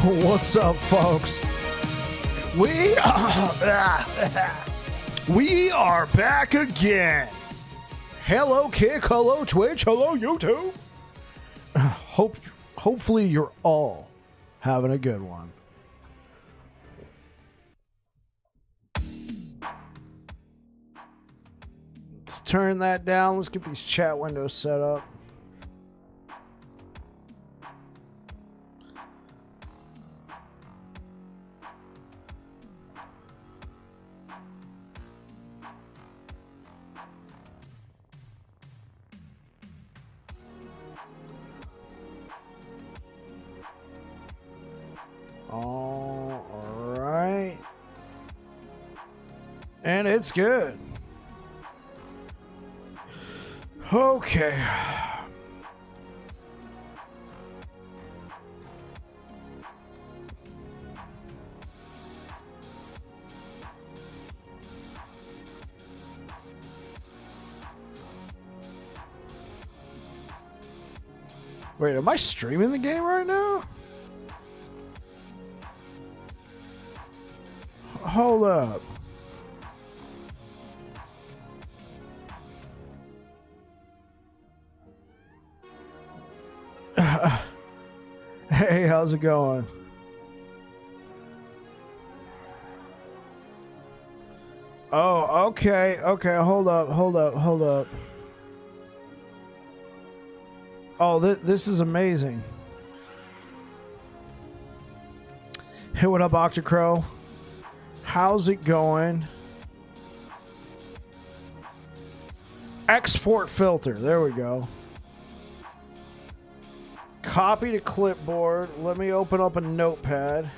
What's up, folks? We are back again. Hello, Kick. Hello, Twitch. Hello, YouTube. Hopefully, you're all having a good one. Let's turn that down. Let's get these chat windows set up. All right. And it's good. Okay. Wait, am I streaming the game right now? Hold up. Hey, how's it going? Oh, okay. Okay, hold up. Oh, this is amazing. Hey, what up, Octocrow? How's it going? Export filter. There we go. Copy to clipboard. Let me open up a notepad.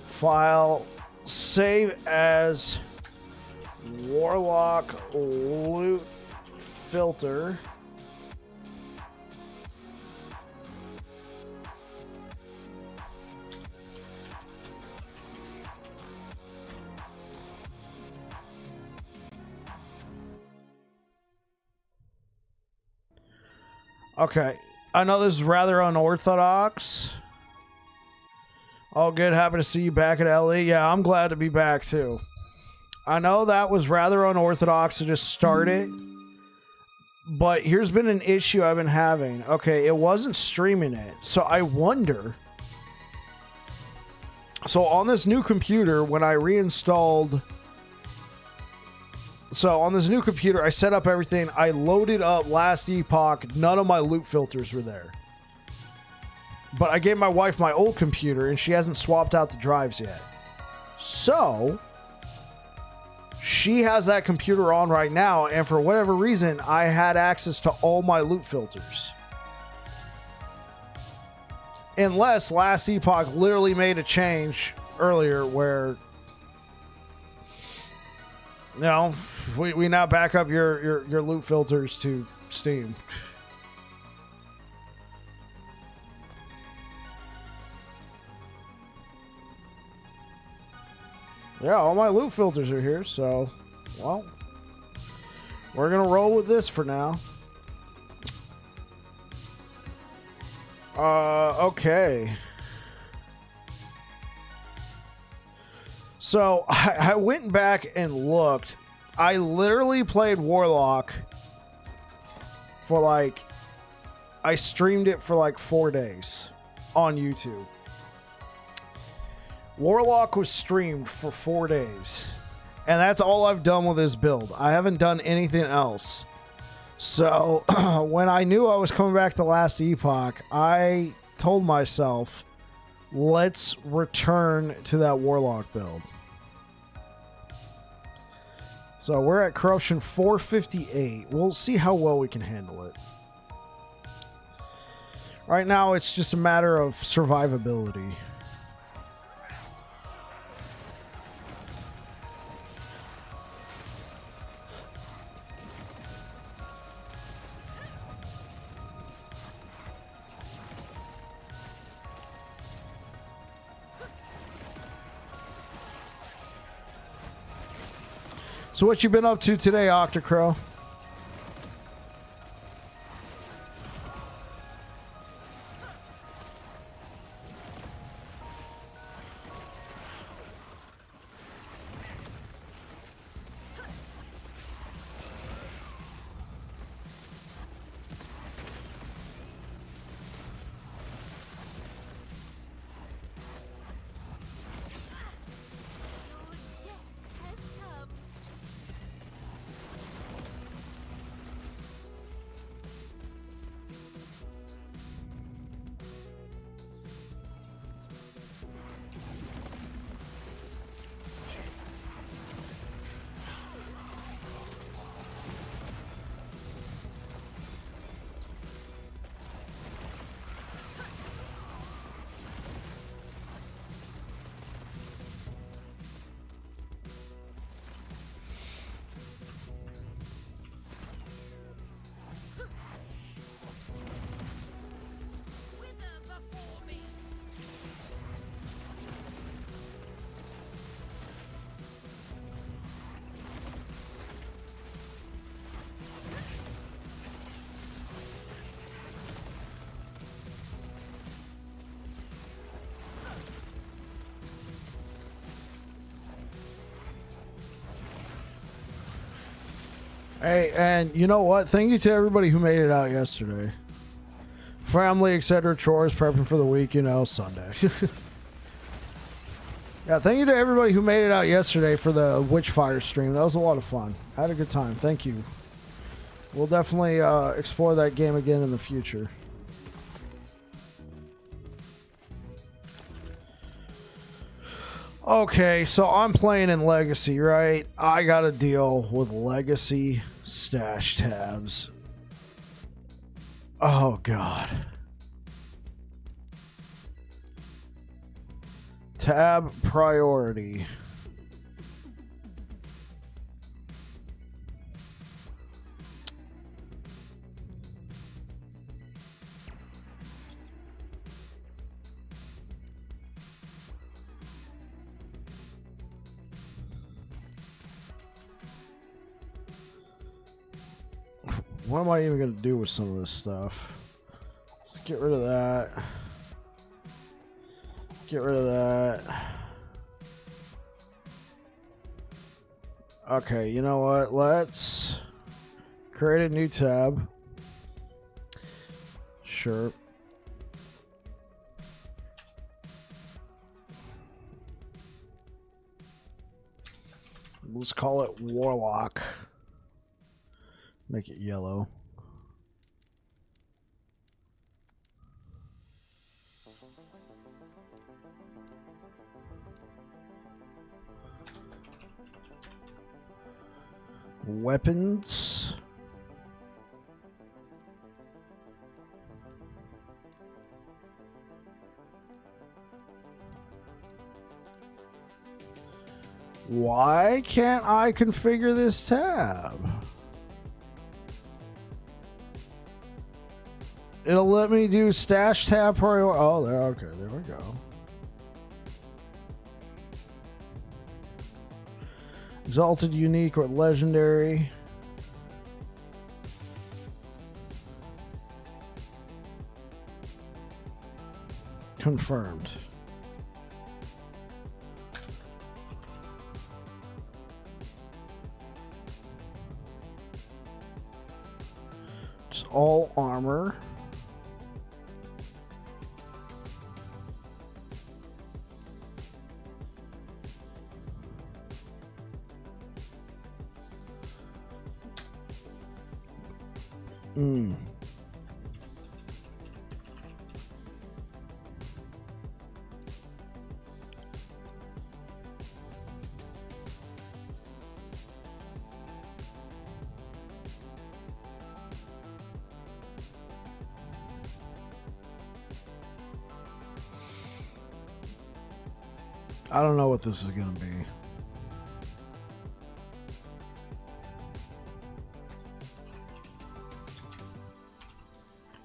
File. Save as Warlock loot filter. Okay, I know this is rather unorthodox. All good, happy to see you back at LE. Yeah, I'm glad to be back too. I know that was rather unorthodox to just start it, but here's been an issue I've been having. Okay, it wasn't streaming it, so I wonder. So on this new computer, when I reinstalled... So on this new computer, I set up everything. I loaded up last Epoch. None of my loot filters were there. But I gave my wife my old computer, and she hasn't swapped out the drives yet. So she has that computer on right now, and for whatever reason, I had access to all my loot filters. Unless last Epoch literally made a change earlier where... You know, we now back up your loot filters to Steam. Yeah, all my loot filters are here, so, well, we're going to roll with this for now. Okay. So, I went back and looked. I literally played Warlock for like... I streamed it for like 4 days on YouTube. Warlock was streamed for 4 days. And that's all I've done with this build. I haven't done anything else. So, when I knew I was coming back to last Epoch, I told myself, let's return to that Warlock build. So we're at corruption 458. We'll see how well we can handle it. Right now, it's just a matter of survivability. So what you been up to today, Octocrow? Hey, and you know what? Thank you to everybody who made it out yesterday. Family, etc., chores, prepping for the week, you know, Sunday. Yeah, thank you to everybody who made it out yesterday for the Witchfire stream. That was a lot of fun. I had a good time. Thank you. We'll definitely explore that game again in the future. Okay, so I'm playing in Legacy, right? I gotta deal with Legacy stash tabs. Oh, God. Tab priority. What am I even going to do with some of this stuff? Let's get rid of that. Get rid of that. Okay, you know what? Let's create a new tab. Sure. Let's call it Warlock. Make it yellow. Weapons. Why can't I configure this tab? It'll let me do stash tab priority. Oh, there. Okay, there we go. Exalted, unique, or legendary. Confirmed. Just all armor. I don't know what this is going to be.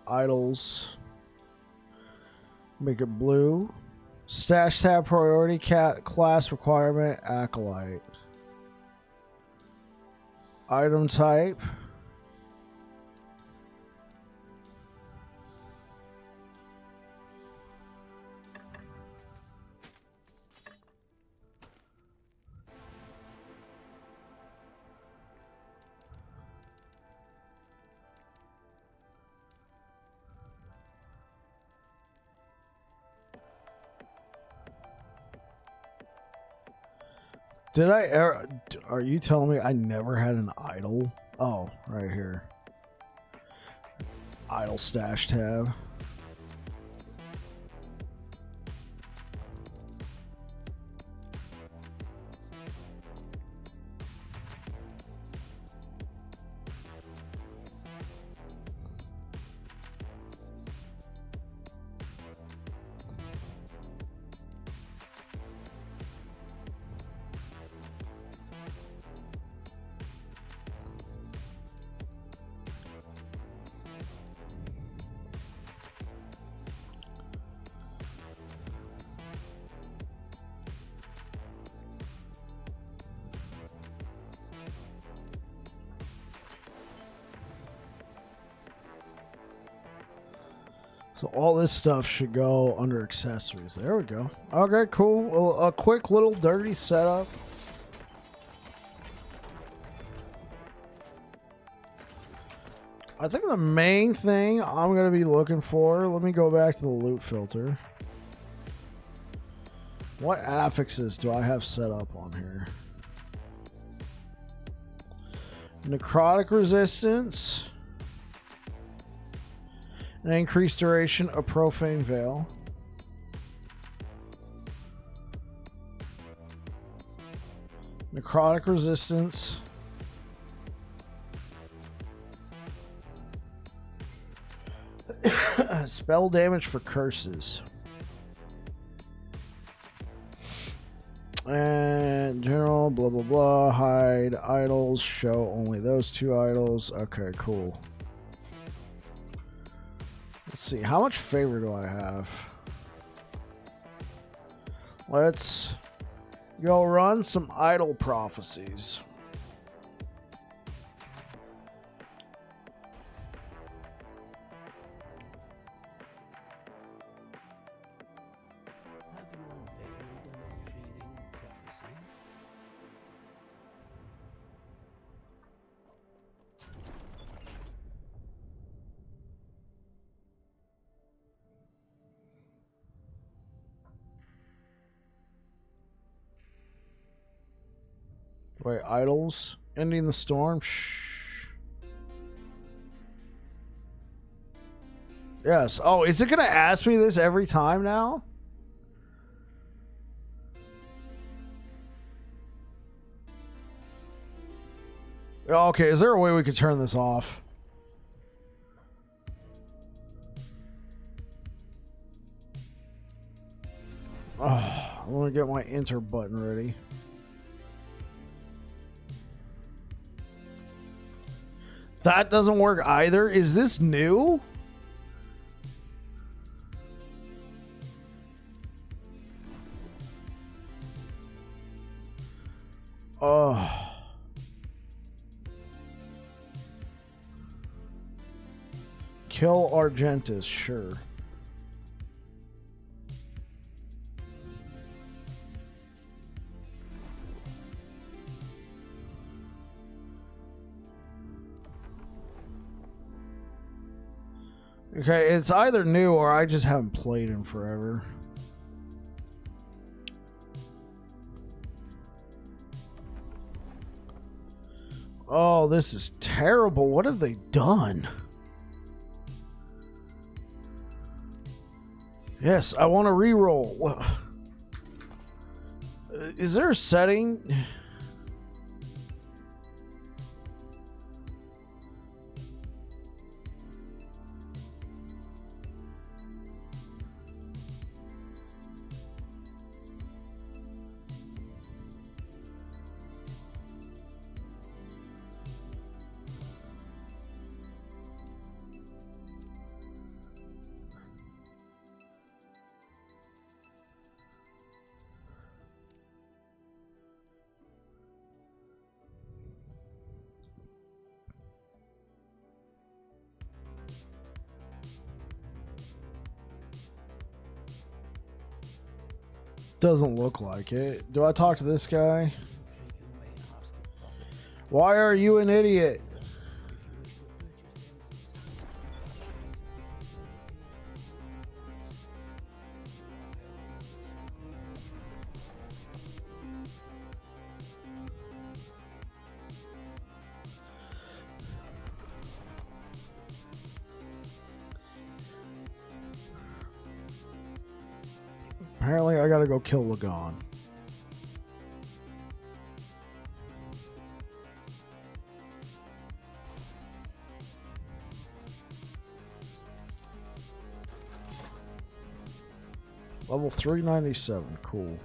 Idols. Make it blue. Stash tab priority, cat class requirement, acolyte. Item type. Did I ever... Are you telling me I never had an idol? Oh, right here. Idle stash tab. So all this stuff should go under accessories. There we go. Okay, cool. Well, a quick little dirty setup. I think the main thing I'm going to be looking for, let me go back to the loot filter. What affixes do I have set up on here? Necrotic resistance. An increased duration of profane veil. Necrotic resistance. Spell damage for curses. And general, blah, blah, blah. Hide idols. Show only those 2 idols. Okay, cool. Let's see. How much favor do I have? Let's go run some idol prophecies. Wait, idols? Ending the storm? Shh. Yes. Oh, is it going to ask me this every time now? Okay, is there a way we could turn this off? Oh, I want to get my enter button ready. That doesn't work either. Is this new? Oh. Kill Argentus, sure. Okay, it's either new or I just haven't played in forever. Oh, this is terrible. What have they done? Yes, I want to reroll. Is there a setting? Doesn't look like it. Do I talk to this guy? Why are you an idiot? Apparently, I gotta go kill Lagon. Level 397, cool.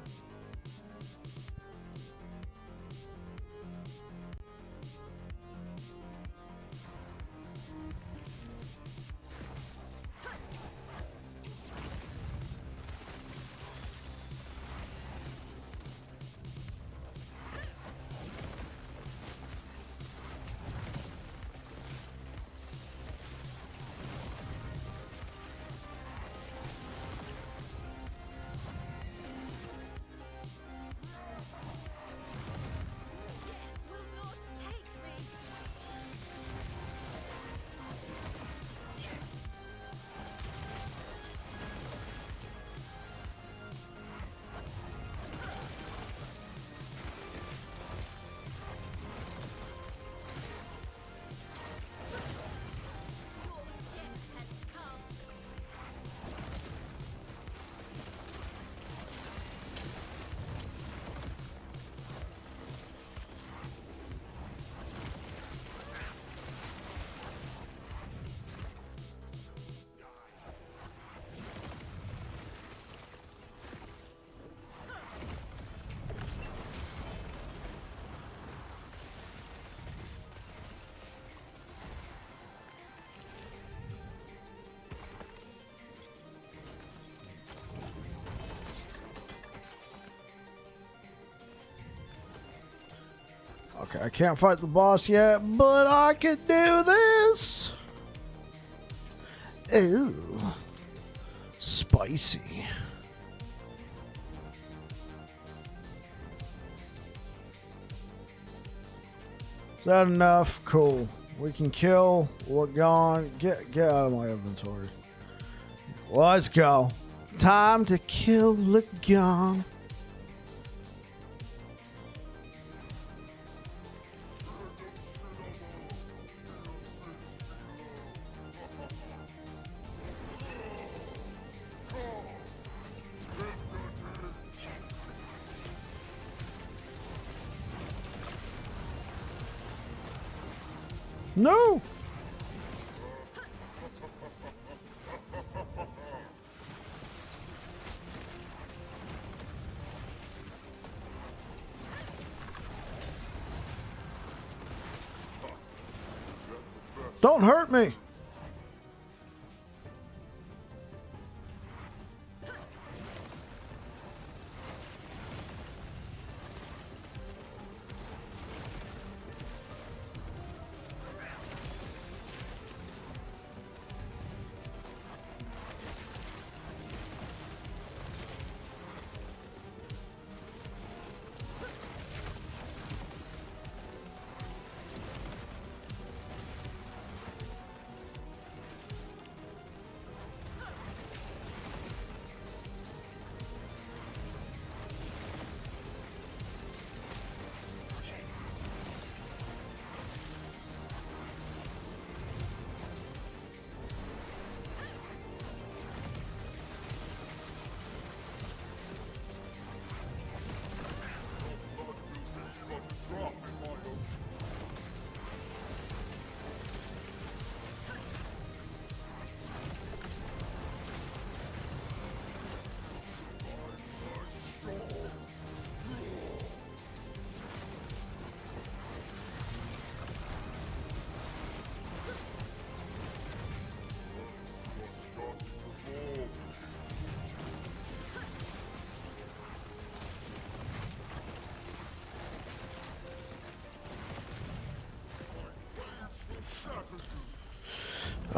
Okay, I can't fight the boss yet, but I can do this. Ew. Spicy. Is that enough? Cool. We can kill Lagon. Get out of my inventory. Let's go. Time to kill Lagon. No! Don't hurt me!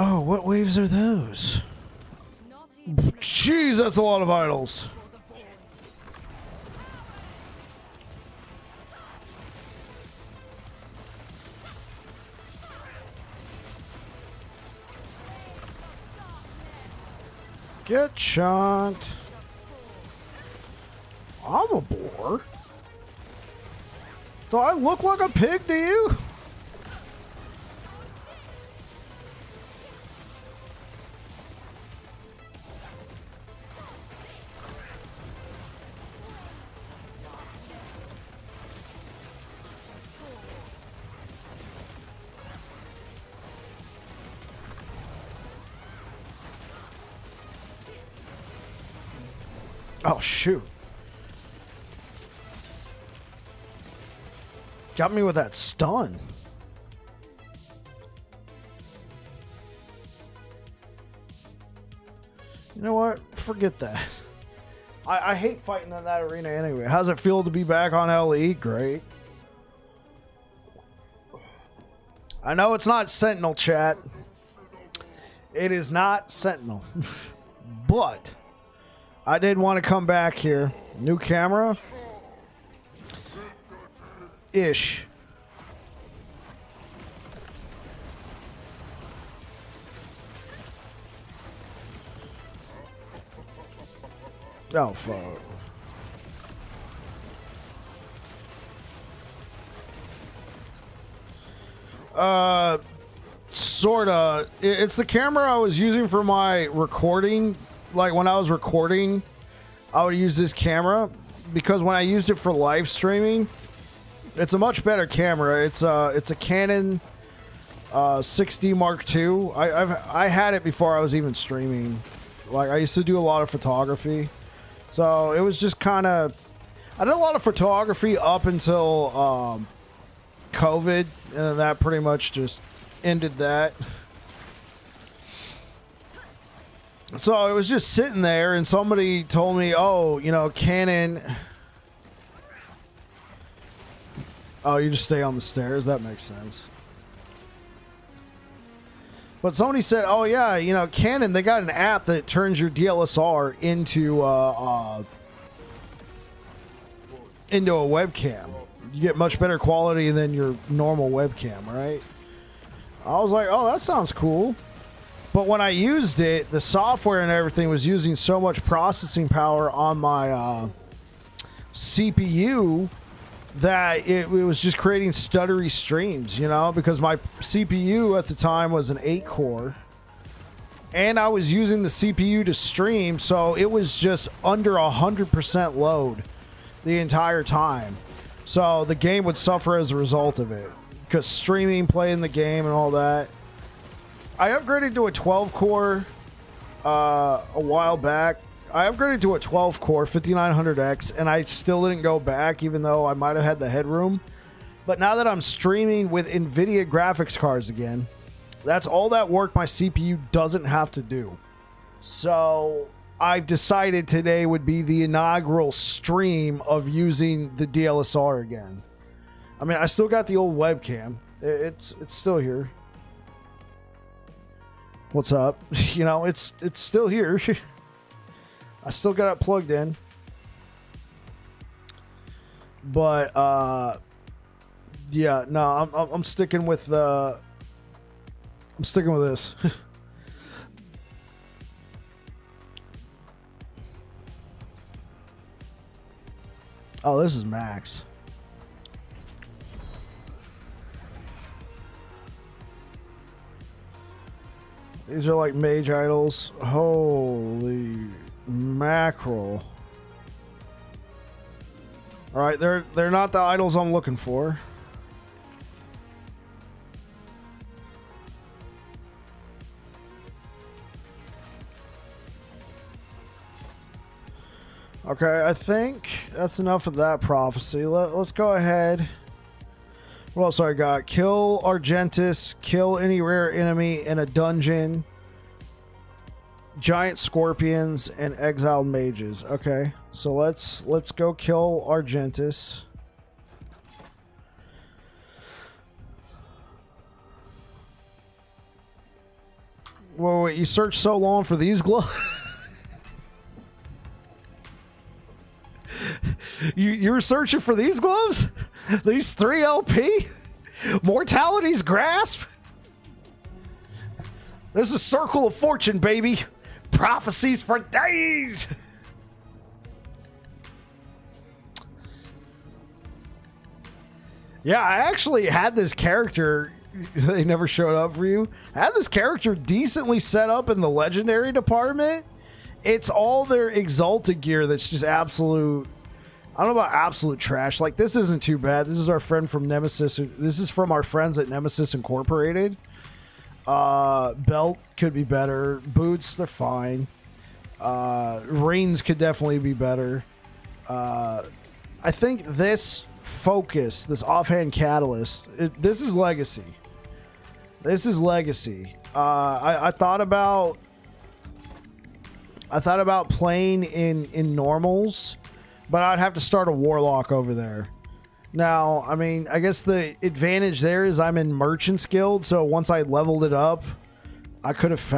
Oh, what waves are those? Jeez, that's a lot of idols. Get chunked. I'm a boar. Do I look like a pig to you? Oh, shoot. Got me with that stun. You know what? Forget that. I hate fighting in that arena anyway. How's it feel to be back on LE? Great. I know it's not Sentinel, chat. It is not Sentinel. But I did want to come back here. New camera. Ish. Oh, fuck. Sorta. It's the camera I was using for my recording. Like, when I was recording, I would use this camera. Because when I used it for live streaming, it's a much better camera. It's a Canon 6D Mark II. I had it before I was even streaming. Like, I used to do a lot of photography. So it was just kind of... I did a lot of photography up until COVID. And that pretty much just ended that. So it was just sitting there and somebody told me, oh, you know, Canon... Oh, you just stay on the stairs? That makes sense. But somebody said, oh, yeah, you know, Canon, they got an app that turns your DSLR into a webcam. You get much better quality than your normal webcam, right? I was like, oh, that sounds cool. But when I used it, the software and everything was using so much processing power on my CPU that it was just creating stuttery streams, you know, because my CPU at the time was an 8-core. And I was using the CPU to stream, so it was just under 100% load the entire time. So the game would suffer as a result of it. Because streaming, playing the game, and all that. I upgraded to a 12-core a while back. I upgraded to a 12-core 5900X, and I still didn't go back, even though I might have had the headroom. But now that I'm streaming with NVIDIA graphics cards again, that's all that work my CPU doesn't have to do. So I've decided today would be the inaugural stream of using the DSLR again. I mean, I still got the old webcam. It's still here. What's up? You know, it's still here. I still got it plugged in. But yeah, no, I'm sticking with the I'm sticking with this. Oh, this is max. These are like mage idols. Holy mackerel. All right, they're not the idols I'm looking for. Okay, I think that's enough of that prophecy. Let's go ahead. What else I got? Kill Argentus, kill any rare enemy in a dungeon, giant scorpions, and exiled mages. Okay, so let's go kill Argentus. Whoa, wait, you searched so long for these gloves? You were searching for these gloves? These 3 LP? Mortality's Grasp? This is Circle of Fortune, baby. prophecies for days. Yeah, I actually had this character. They never showed up for you. I had this character decently set up in the legendary department. It's all their exalted gear that's just absolute. I don't know about absolute trash. Like, this isn't too bad. This is our friend from Nemesis. This is from our friends at Nemesis Incorporated. Belt could be better. Boots, they're fine. Reins could definitely be better. I think this focus, this offhand catalyst, this is legacy. This is legacy. I thought about playing in normals, but I'd have to start a Warlock over there. Now, I mean, I guess the advantage there is I'm in Merchant's Guild, so once I leveled it up, I could have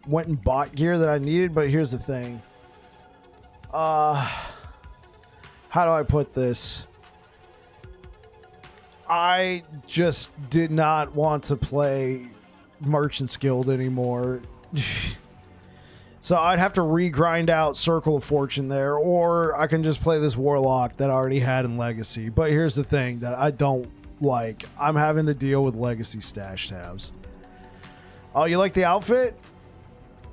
went and bought gear that I needed, but here's the thing. How do I put this? I just did not want to play Merchant's Guild anymore. So I'd have to regrind out Circle of Fortune there, or I can just play this Warlock that I already had in Legacy. But here's the thing that I don't like. I'm having to deal with Legacy stash tabs. Oh, you like the outfit?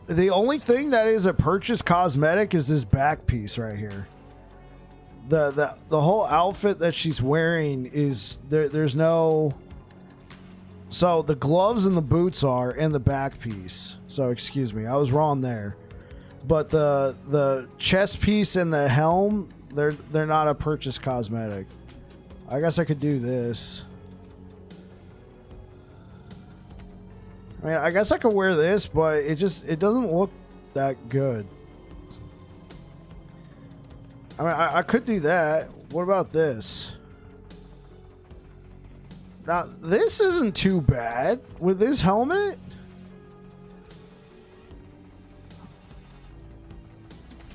The only thing that is a purchase cosmetic is this back piece right here. The whole outfit that she's wearing is there's no. So the gloves and the boots are, and the back piece. So excuse me, I was wrong there. But the chest piece and the helm, they're not a purchase cosmetic. I guess I could do this. I mean, I guess I could wear this, but it doesn't look that good. I mean, I could do that. What about this? Now, this isn't too bad with this helmet.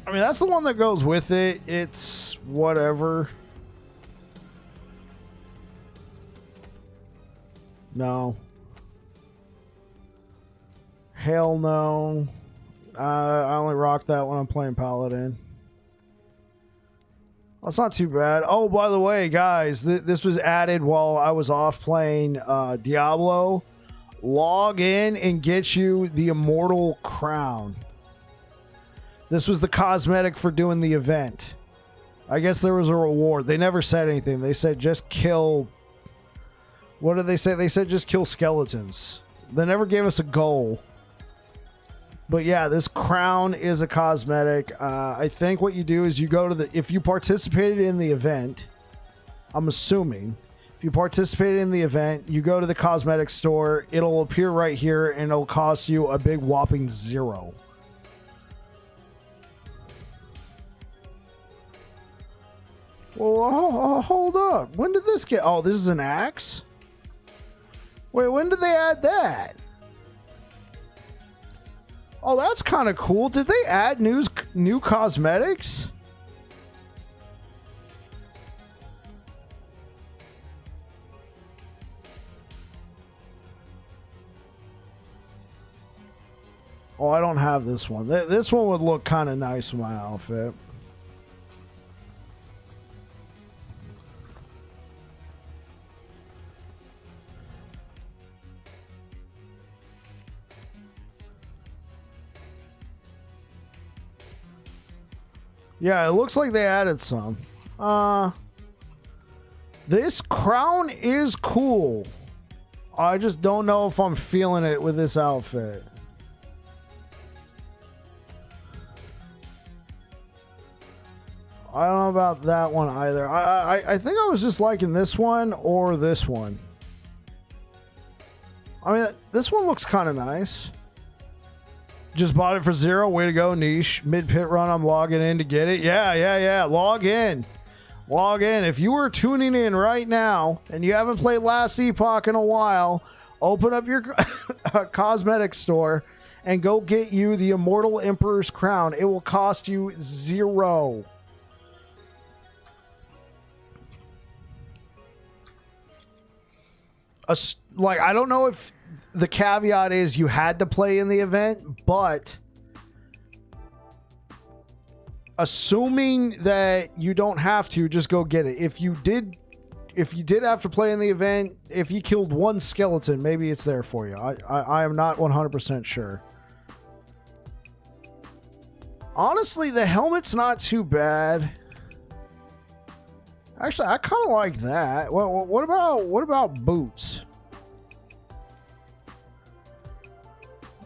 I mean, that's the one that goes with it. It's whatever. No. Hell no. I only rock that when I'm playing Paladin. That's not too bad. Oh, by the way, guys, this was added while I was off playing Diablo. Log in and get you the Immortal Crown. This was the cosmetic for doing the event. I guess there was a reward. They never said anything. They said just kill... What did they say? They said just kill skeletons. They never gave us a goal. But yeah, this crown is a cosmetic. I think what you do is you go to the... If you participated in the event, I'm assuming, if you participated in the event, you go to the cosmetic store, it'll appear right here, and it'll cost you a big whopping 0. Well, hold up. When did this get... Oh, this is an axe? Wait, when did they add that? Oh, that's kind of cool. Did they add new cosmetics? Oh, I don't have this one. This one would look kind of nice with my outfit. Yeah, it looks like they added some. This crown is cool. I just don't know if I'm feeling it with this outfit. I don't know about that one either. I think I was just liking this one or this one. I mean, this one looks kind of nice. Just bought it for 0. Way to go, Niche. Mid-pit run, I'm logging in to get it. Yeah. Log in. Log in. If you were tuning in right now and you haven't played Last Epoch in a while, open up your cosmetic store and go get you the Immortal Emperor's Crown. It will cost you 0. Like, I don't know if the caveat is you had to play in the event, but assuming that you don't have to, just go get it. If you did have to play in the event, if you killed one skeleton, maybe it's there for you. I am not 100% sure. Honestly, the helmet's not too bad. Actually, I kind of like that. What about boots?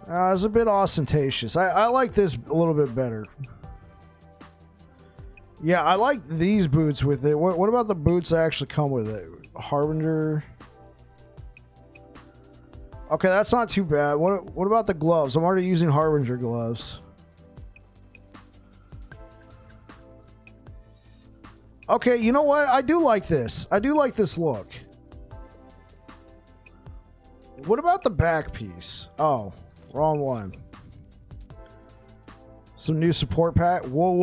It's a bit ostentatious. I like this a little bit better. Yeah, I like these boots with it. What about the boots that actually come with it? Harbinger. Okay, that's not too bad. What about the gloves? I'm already using Harbinger gloves. Okay, you know what? I do like this. I do like this look. What about the back piece? Oh, wrong one. Some new support pack. Whoa.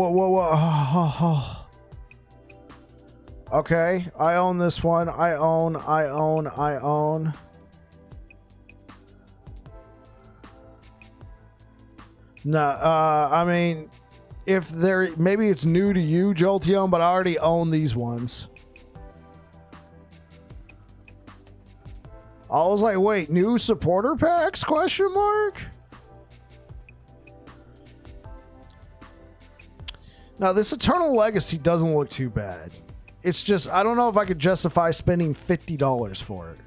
Oh. Okay, I own this one. I own. Nah, I mean, if they're, maybe it's new to you, Jolteon, but I already own these ones. I was like, wait, new supporter packs? Question mark? Now, this Eternal Legacy doesn't look too bad. It's just, I don't know if I could justify spending $50 for it.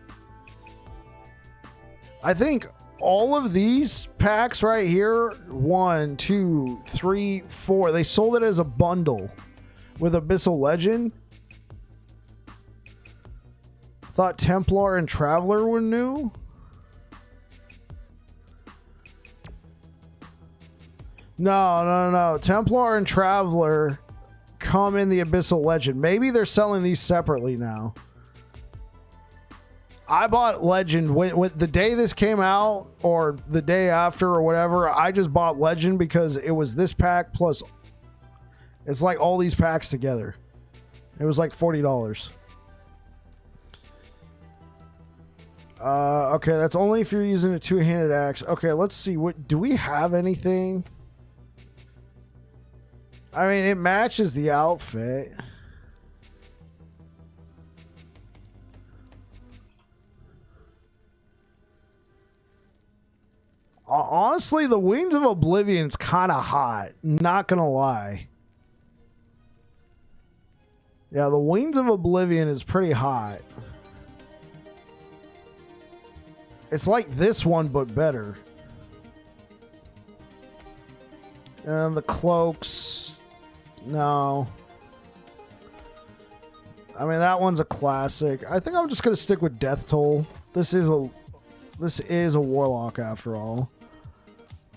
I think all of these packs right here, 1, 2, 3, 4, they sold it as a bundle with Abyssal Legend. Thought Templar and Traveler were new. No. Templar and Traveler come in the Abyssal Legend. Maybe they're selling these separately now. I bought Legend when the day this came out, or the day after, or whatever. I just bought Legend because it was this pack plus, it's like all these packs together. It was like $40. Okay, that's only if you're using a two-handed axe. Okay, let's see. What do we have? Anything? I mean, it matches the outfit. Honestly, the Wings of Oblivion's kind of hot. Not gonna lie. Yeah, the Wings of Oblivion is pretty hot. It's like this one, but better. And the cloaks, no. I mean, that one's a classic. I think I'm just gonna stick with Death Toll. This is a Warlock after all.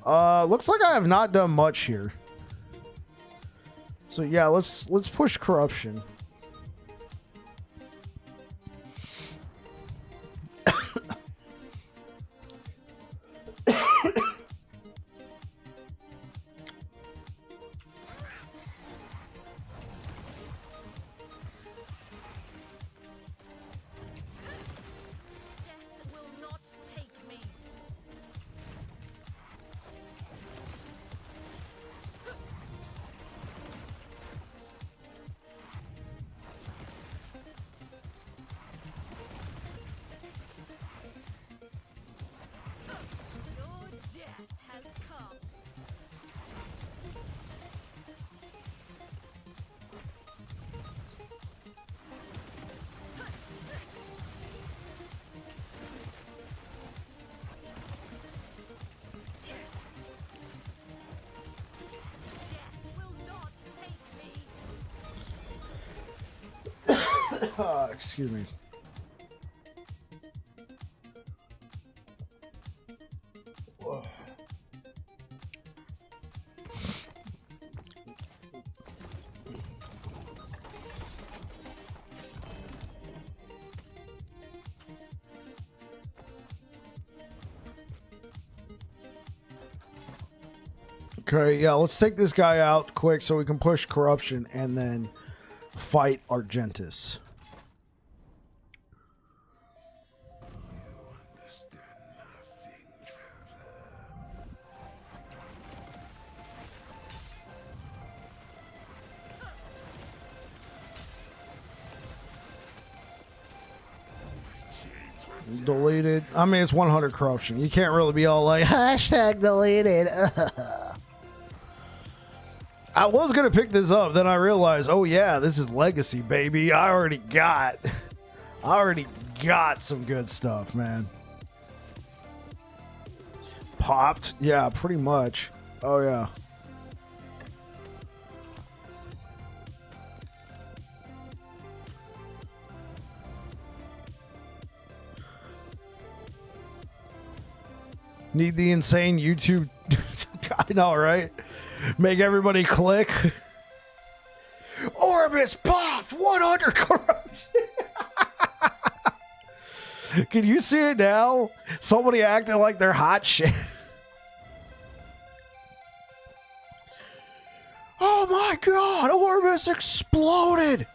Looks like I have not done much here. So yeah, let's push Corruption. Excuse me. Whoa. Okay, yeah, let's take this guy out quick so we can push Corruption and then fight Argentus. Deleted. I mean, it's 100 corruption. You can't really be all like, hashtag deleted. I was going to pick this up. Then I realized, oh yeah, this is legacy, baby. I already got some good stuff, man. Popped. Yeah, pretty much. Oh yeah. Need the insane YouTube. I know, right? Make everybody click. Orbis popped 100 corruption. Can you see it now? Somebody acting like they're hot shit. Oh my god, Orbis exploded.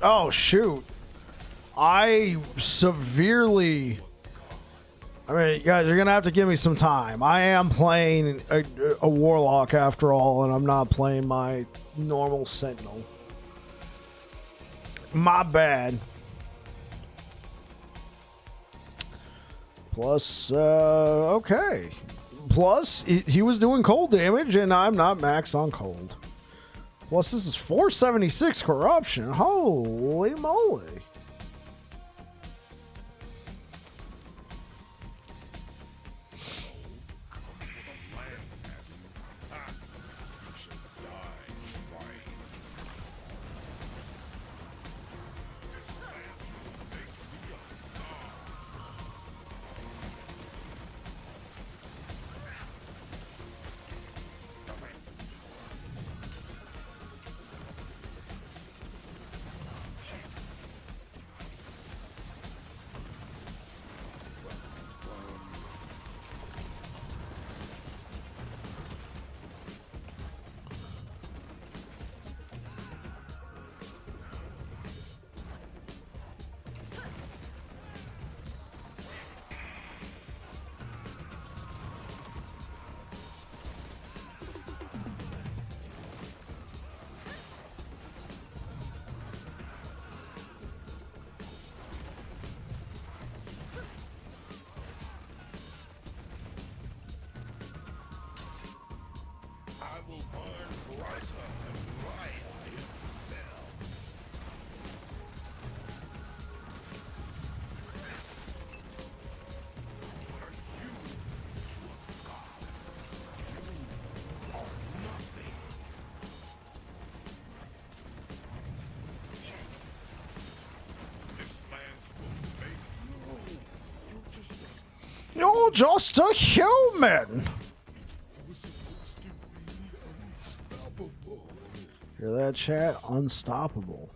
Oh, shoot. I mean, guys, you're going to have to give me some time. I am playing a Warlock after all, and I'm not playing my normal Sentinel. My bad. Plus, okay. Plus, he was doing cold damage, and I'm not max on cold. Plus, this is 476 corruption. Holy moly. You're just a human. Hear that, chat? Unstoppable.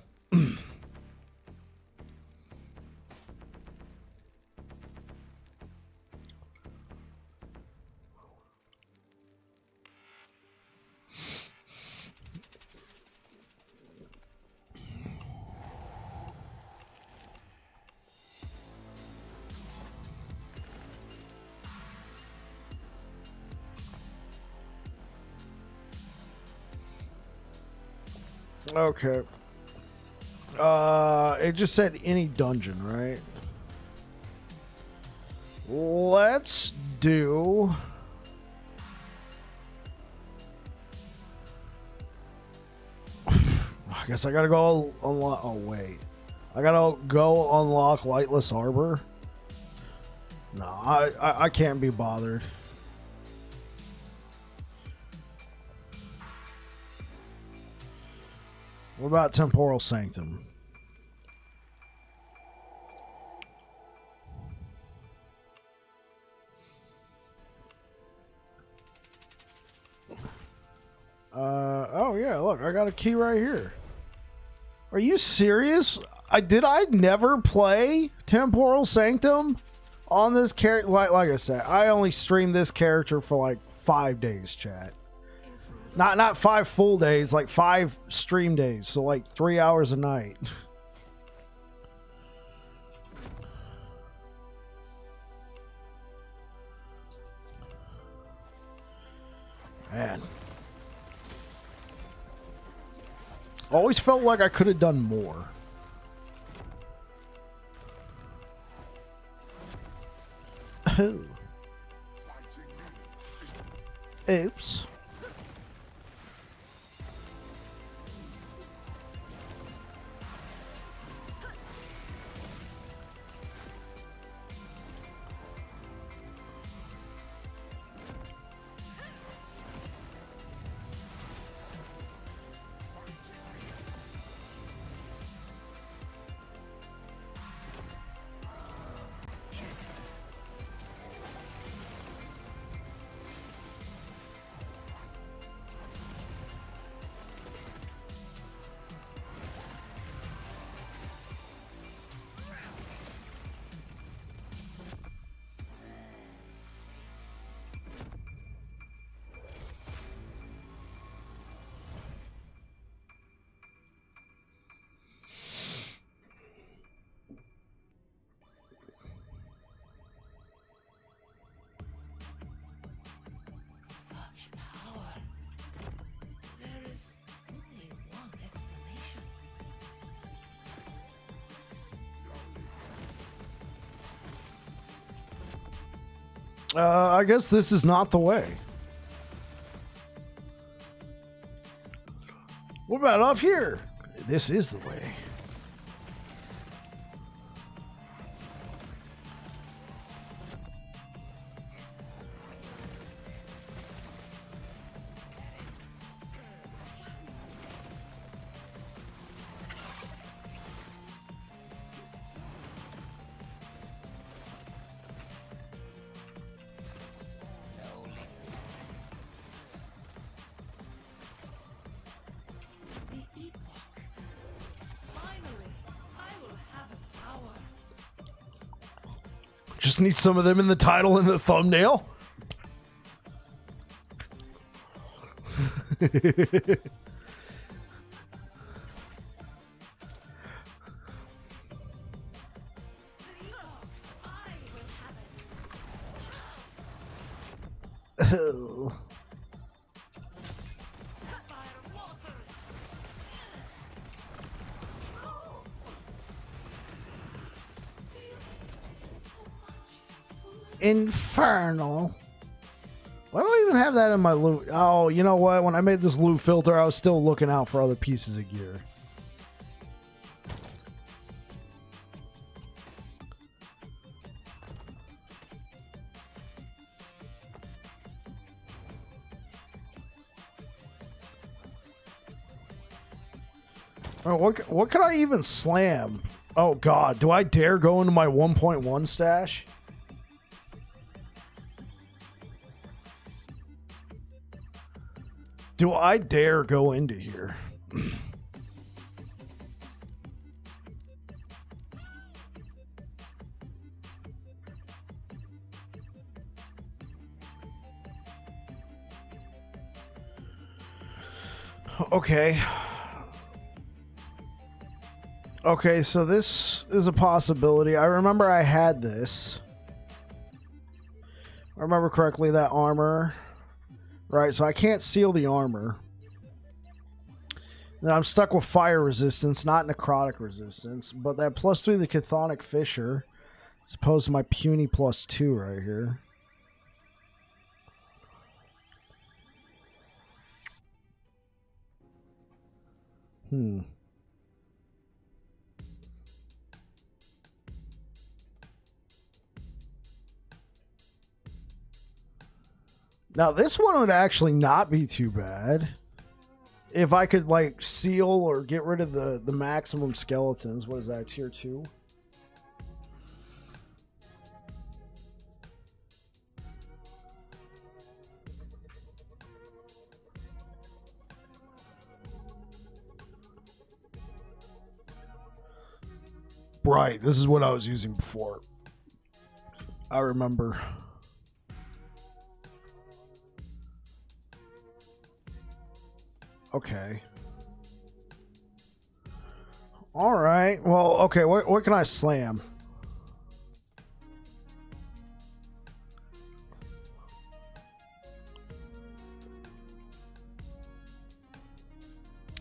Okay. It just said any dungeon, right? Let's do... I guess I gotta go unlock... Oh, wait. I gotta go unlock Lightless Arbor? No, I can't be bothered. What about Temporal Sanctum? Oh yeah, look, I got a key right here. Are you serious? Did I never play Temporal Sanctum on this character? Like I said, I only streamed this character for like 5 days, chat. Not 5 full days, like 5 stream days, so like 3 hours a night. Man. Always felt like I could have done more. Oh. Oops. I guess this is not the way. What about up here? This is the way. Just need some of them in the title and the thumbnail. Oh. Infernal. Why do I even have that in my loot? Oh, you know what? When I made this loot filter, I was still looking out for other pieces of gear. Oh, what could I even slam? Oh god, do I dare go into my 1.1 stash? Do I dare go into here? Okay. Okay, so this is a possibility. I remember I had this. I remember correctly, that armor. Right, so I can't seal the armor. Then I'm stuck with fire resistance, not necrotic resistance. But that +3 the Chthonic Fissure, as opposed to my puny +2 right here. Now this one would actually not be too bad. If I could like seal or get rid of the maximum skeletons. What is that, tier 2? Right, this is what I was using before. I remember. Okay. All right. Well, okay. What can I slam?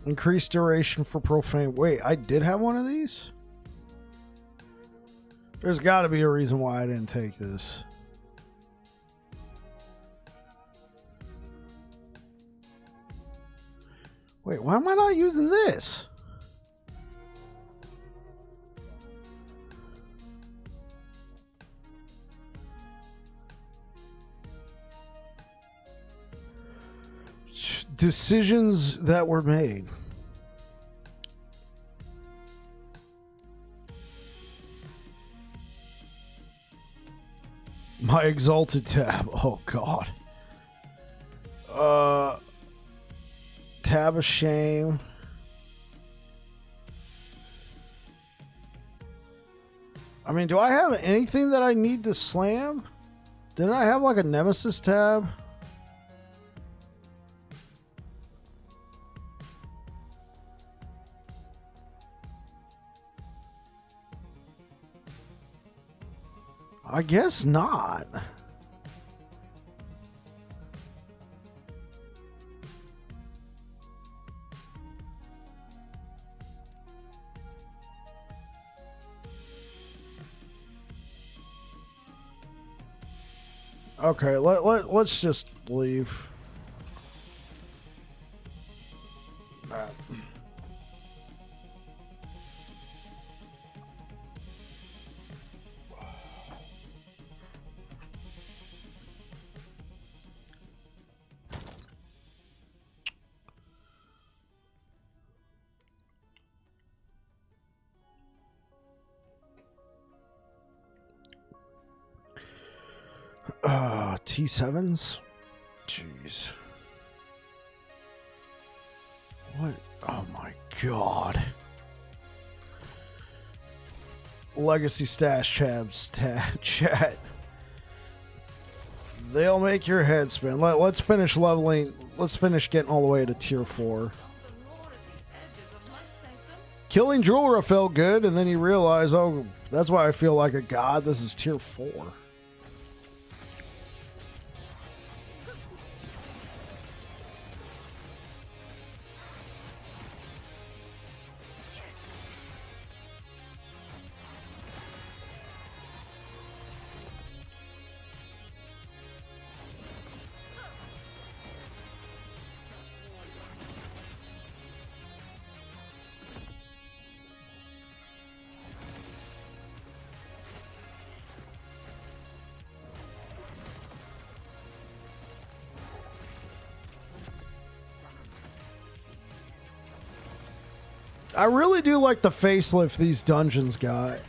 Increased duration for profane. Wait, I did have one of these? There's got to be a reason why I didn't take this. Wait, why am I not using this? Decisions that were made. My exalted tab. Oh God. Tab of shame. I mean, do I have anything that I need to slam? Didn't I have like a nemesis tab? I guess not. Okay, let's just leave. T7s? Jeez. What? Oh my God. Legacy stash tabs, chat. They'll make your head spin. Let's finish leveling. Let's finish getting all the way to tier 4. Killing Drulra felt good, and then you realize, oh, that's why I feel like a god. This is tier 4. I really do like the facelift these dungeons got.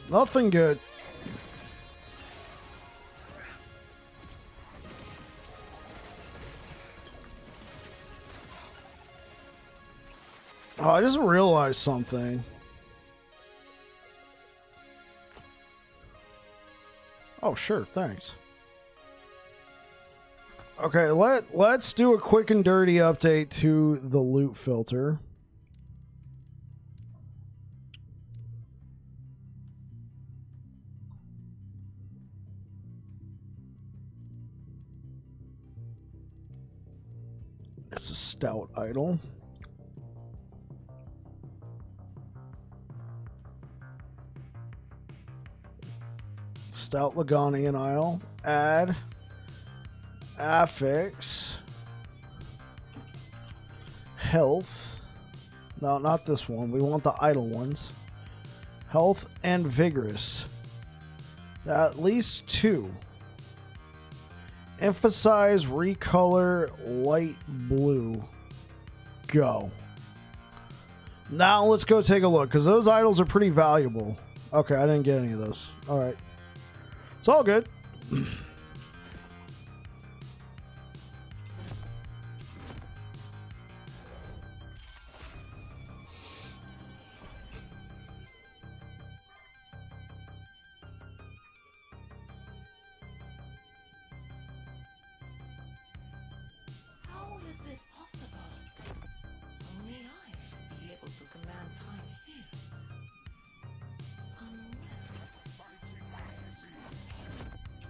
Nothing good. Oh, I just realized something. Oh, sure, thanks. Okay, let's do a quick and dirty update to the loot filter. It's a stout idol. Stout Leganian idol. Add. Affix. Health. No, not this one. We want the idle ones. Health and vigorous. At least 2. Emphasize, recolor, light blue. Go. Now let's go take a look, because those idols are pretty valuable. Okay, I didn't get any of those. All right. It's all good.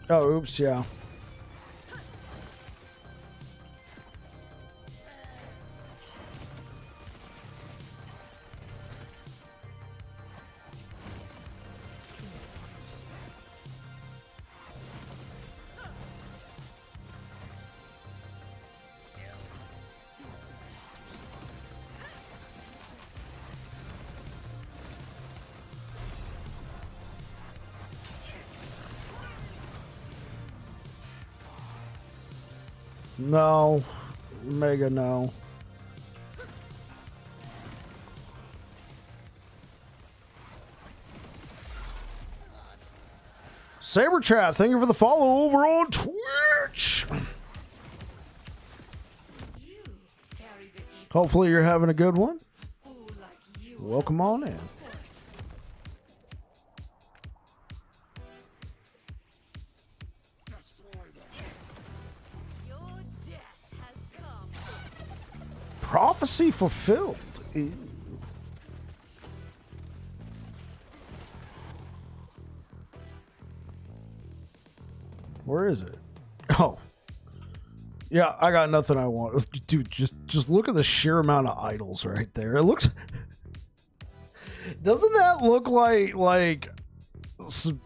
Oh, oops, yeah. No. Mega no. Saber Chat, thank you for the follow over on Twitch. Hopefully you're having a good one. Welcome on in. Prophecy fulfilled. Ew. Where is it? Oh. Yeah, I got nothing I want. Dude, just look at the sheer amount of idols right there. It looks... Doesn't that look like some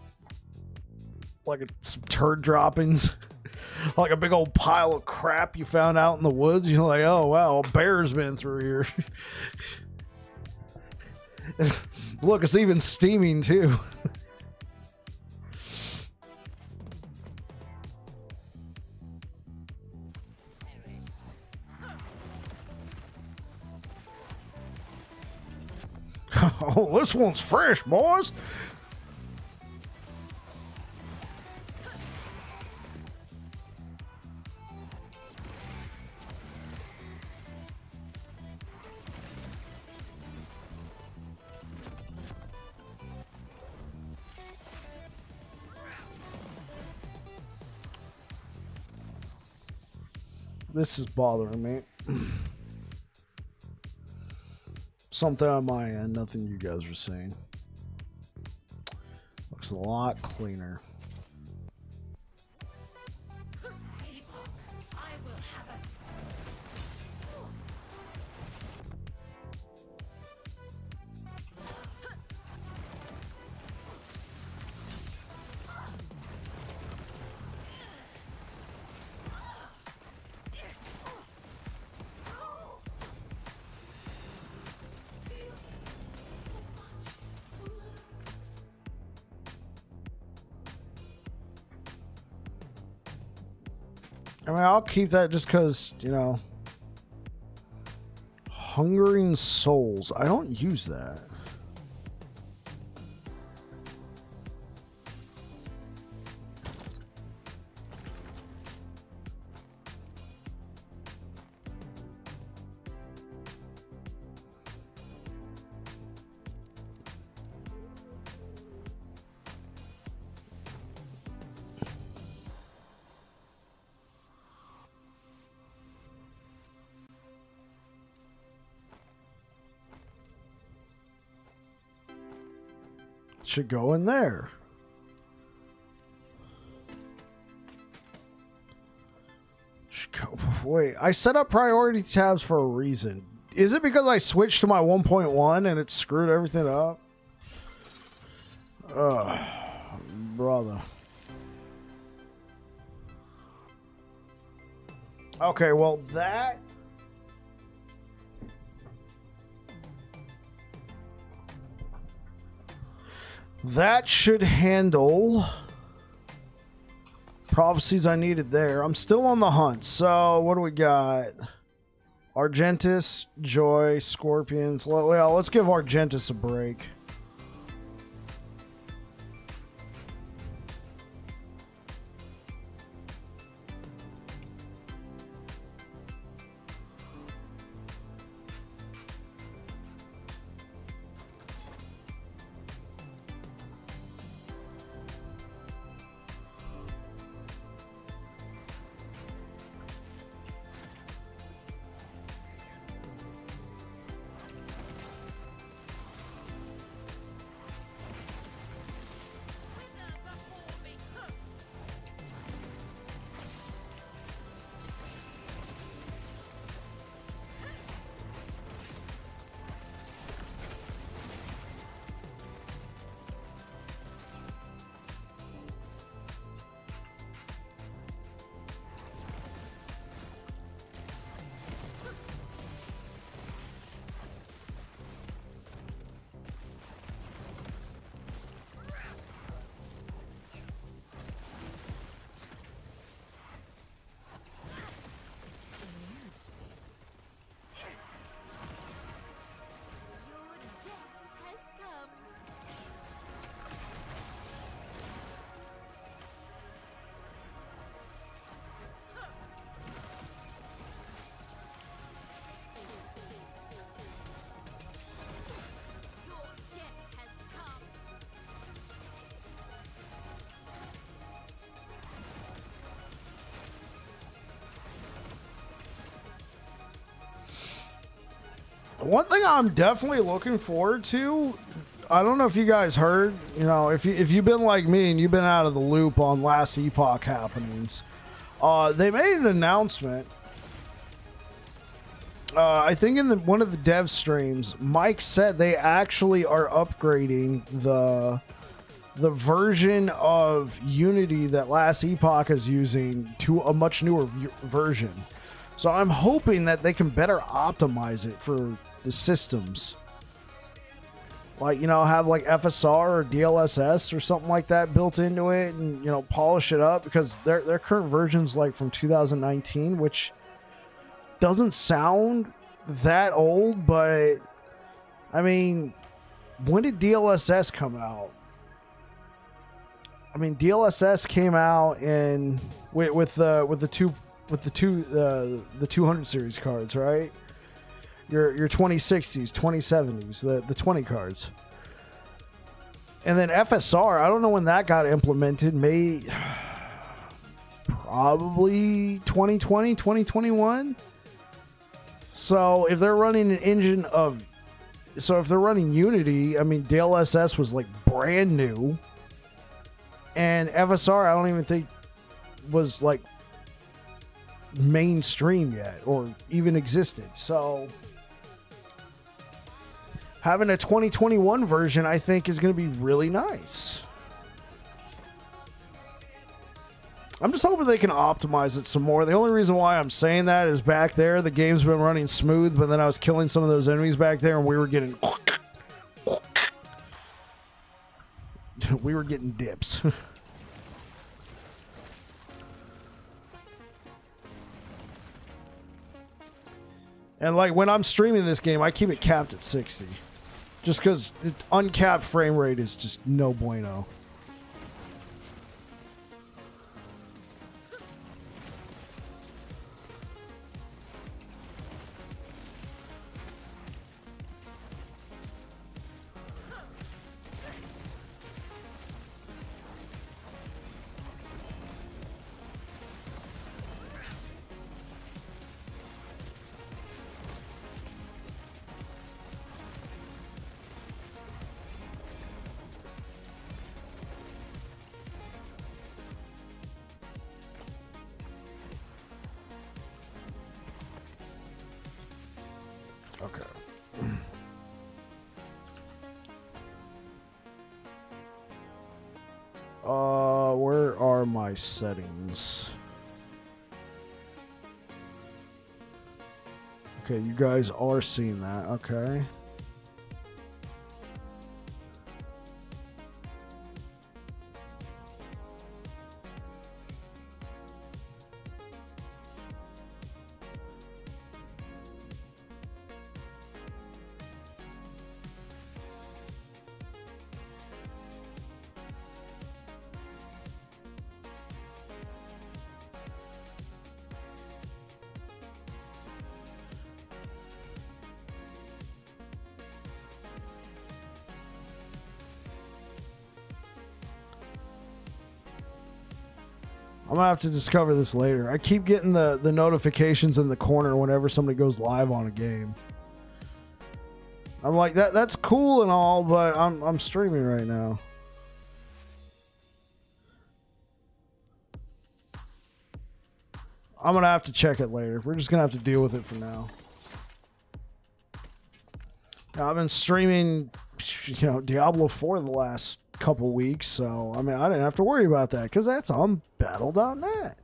turd droppings? Like a big old pile of crap you found out in the woods. You're like, oh wow, a bear's been through here. Look, it's even steaming too. Oh, this one's fresh, boys. This is bothering me. Something on my end, nothing you guys were saying. Looks a lot cleaner. I mean, I'll keep that just because, you know, Hungering Souls. I don't use that. should go in there. Wait, I set up priority tabs for a reason. Is it because I switched to my 1.1 and it screwed everything up? Brother. Okay, well, that should handle prophecies I needed there. I'm still on the hunt. So what do we got? Argentus, Joy, Scorpions. Well, let's give Argentus a break. One thing I'm definitely looking forward to, I don't know if you guys heard, you know, if you've been like me and you've been out of the loop on last Epoch happenings, they made an announcement. I think in one of the dev streams, Mike said they actually are upgrading the version of Unity that last Epoch is using to a much newer version. So I'm hoping that they can better optimize it for the systems. Like, you know, have like FSR or DLSS or something like that built into it and, you know, polish it up, because their current version's like from 2019, which doesn't sound that old, but I mean, when did DLSS come out? I mean, DLSS came out in with the 200 series cards, right? Your 2060s, 2070s, the 20 cards. And then FSR, I don't know when that got implemented. Probably 2020, 2021. So if they're running if they're running Unity, I mean, DLSS was like brand new. And FSR, I don't even think was like mainstream yet or even existed. So having a 2021 version, I think, is going to be really nice. I'm just hoping they can optimize it some more. The only reason why I'm saying that is back there, the game's been running smooth, but then I was killing some of those enemies back there and we were getting dips. And like when I'm streaming this game, I keep it capped at 60. Just because uncapped frame rate is just no bueno. Okay. Where are my settings? Okay, you guys are seeing that. Okay. I'm gonna have to discover this later. I keep getting the notifications in the corner whenever somebody goes live on a game. I'm like, that's cool and all, but I'm streaming right now. I'm gonna have to check it later. We're just gonna have to deal with it for now. I've been streaming, Diablo 4 the last couple weeks, so I mean, I didn't have to worry about that because that's on battle.net.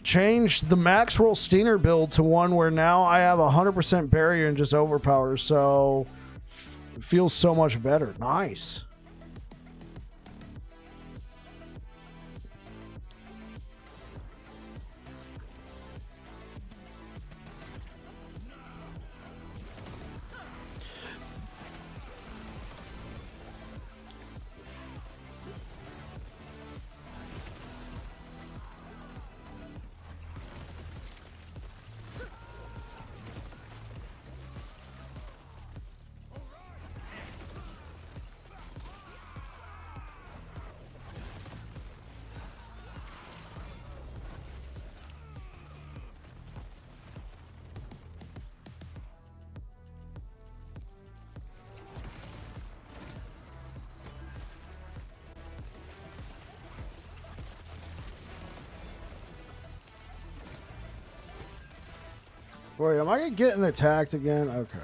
Changed the max roll Steiner build to one where now I have 100% barrier and just overpower, so it feels so much better. Nice. Wait, am I getting attacked again? Okay.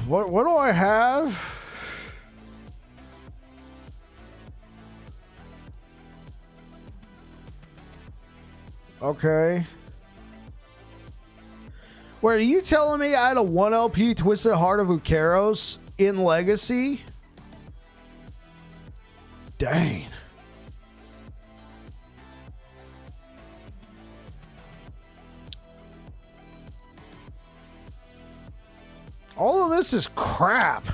What do I have? Okay. Wait, are you telling me I had a 1 LP Twisted Heart of Ukeros in Legacy? Dang. All of this is crap.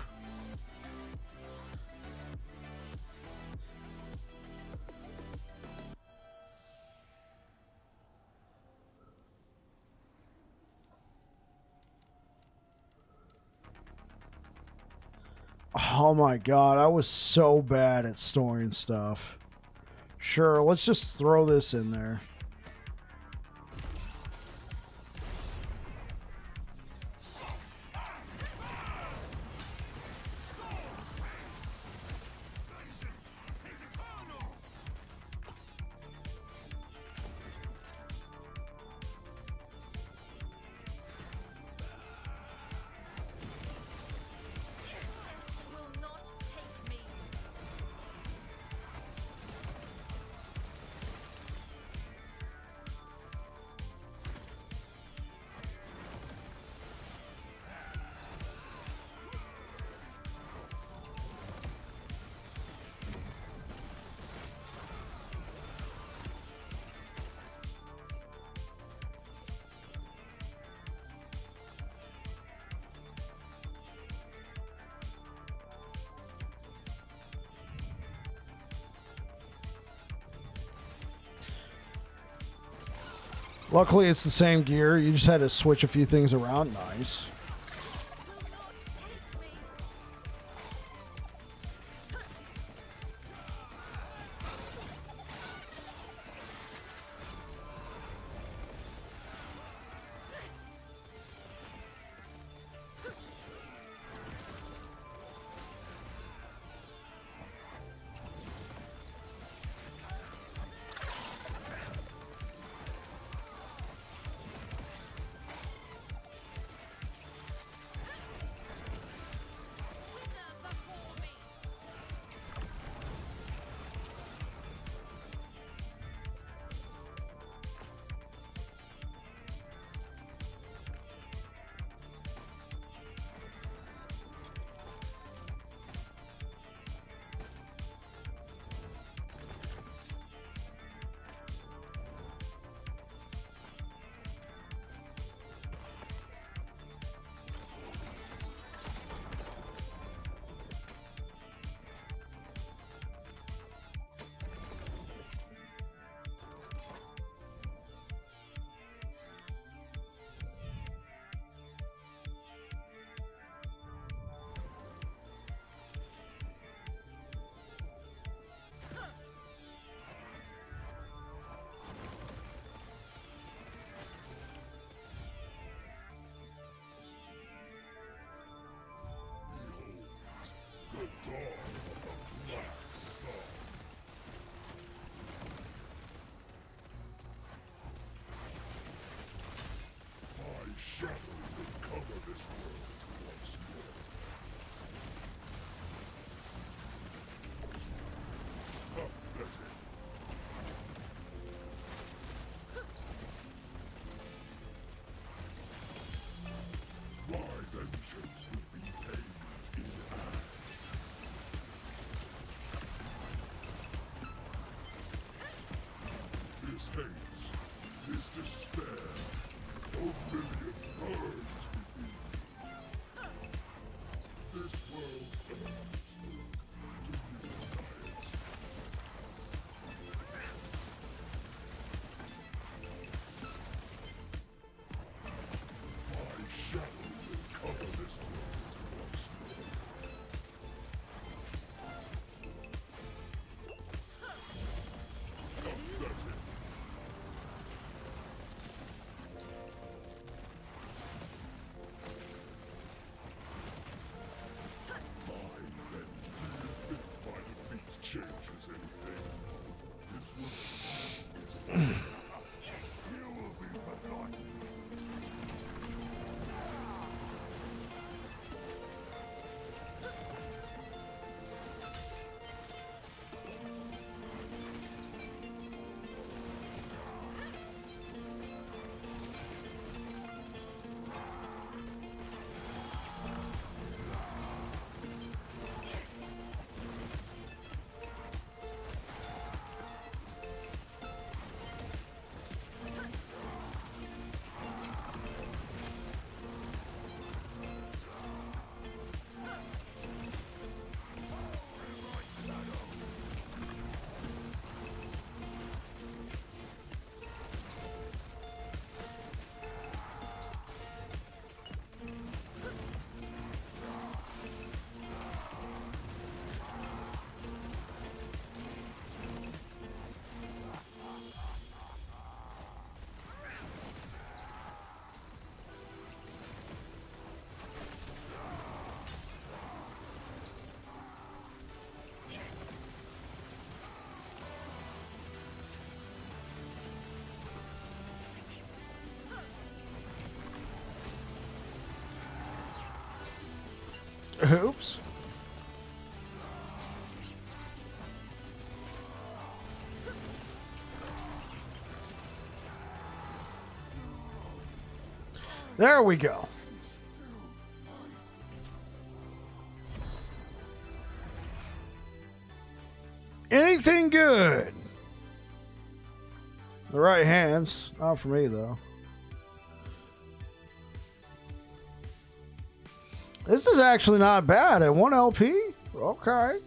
Oh my god, I was so bad at storing stuff. Sure, let's just throw this in there. Luckily, it's the same gear. You just had to switch a few things around. Nice. Oops. There we go. Anything good? The right hands. Not for me, though. This is actually not bad at 1 LP. Okay.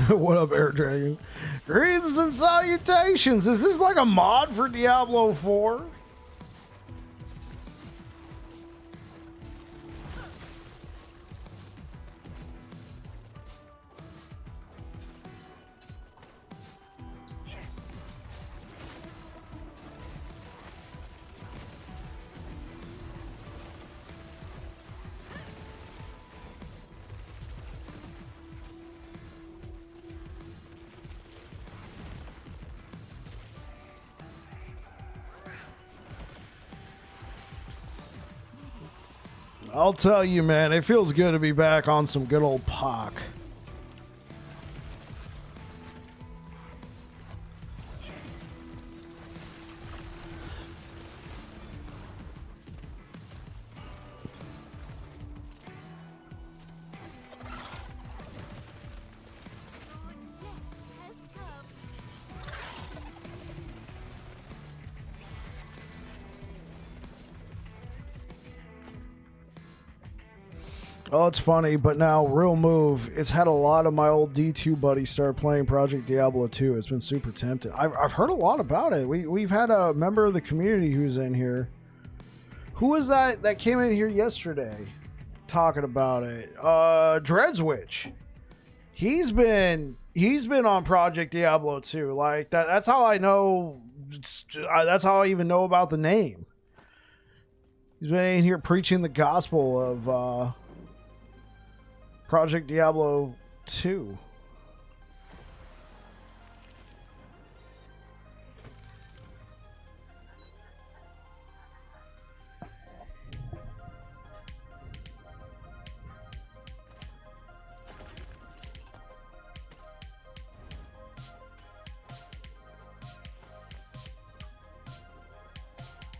What up, Air Dragon? Greetings and salutations. Is this like a mod for Diablo 4? I'll tell you, man, it feels good to be back on some good old Epoch. Oh, it's funny, but now, real move, it's had a lot of my old D2 buddies start playing Project Diablo 2. It's been super tempting. I've heard a lot about it. We've had a member of the community who's in here. Who was that came in here yesterday talking about it? Dreadswitch. He's been on Project Diablo 2. Like, that's how I know, that's how I even know about the name. He's been in here preaching the gospel of Project Diablo 2.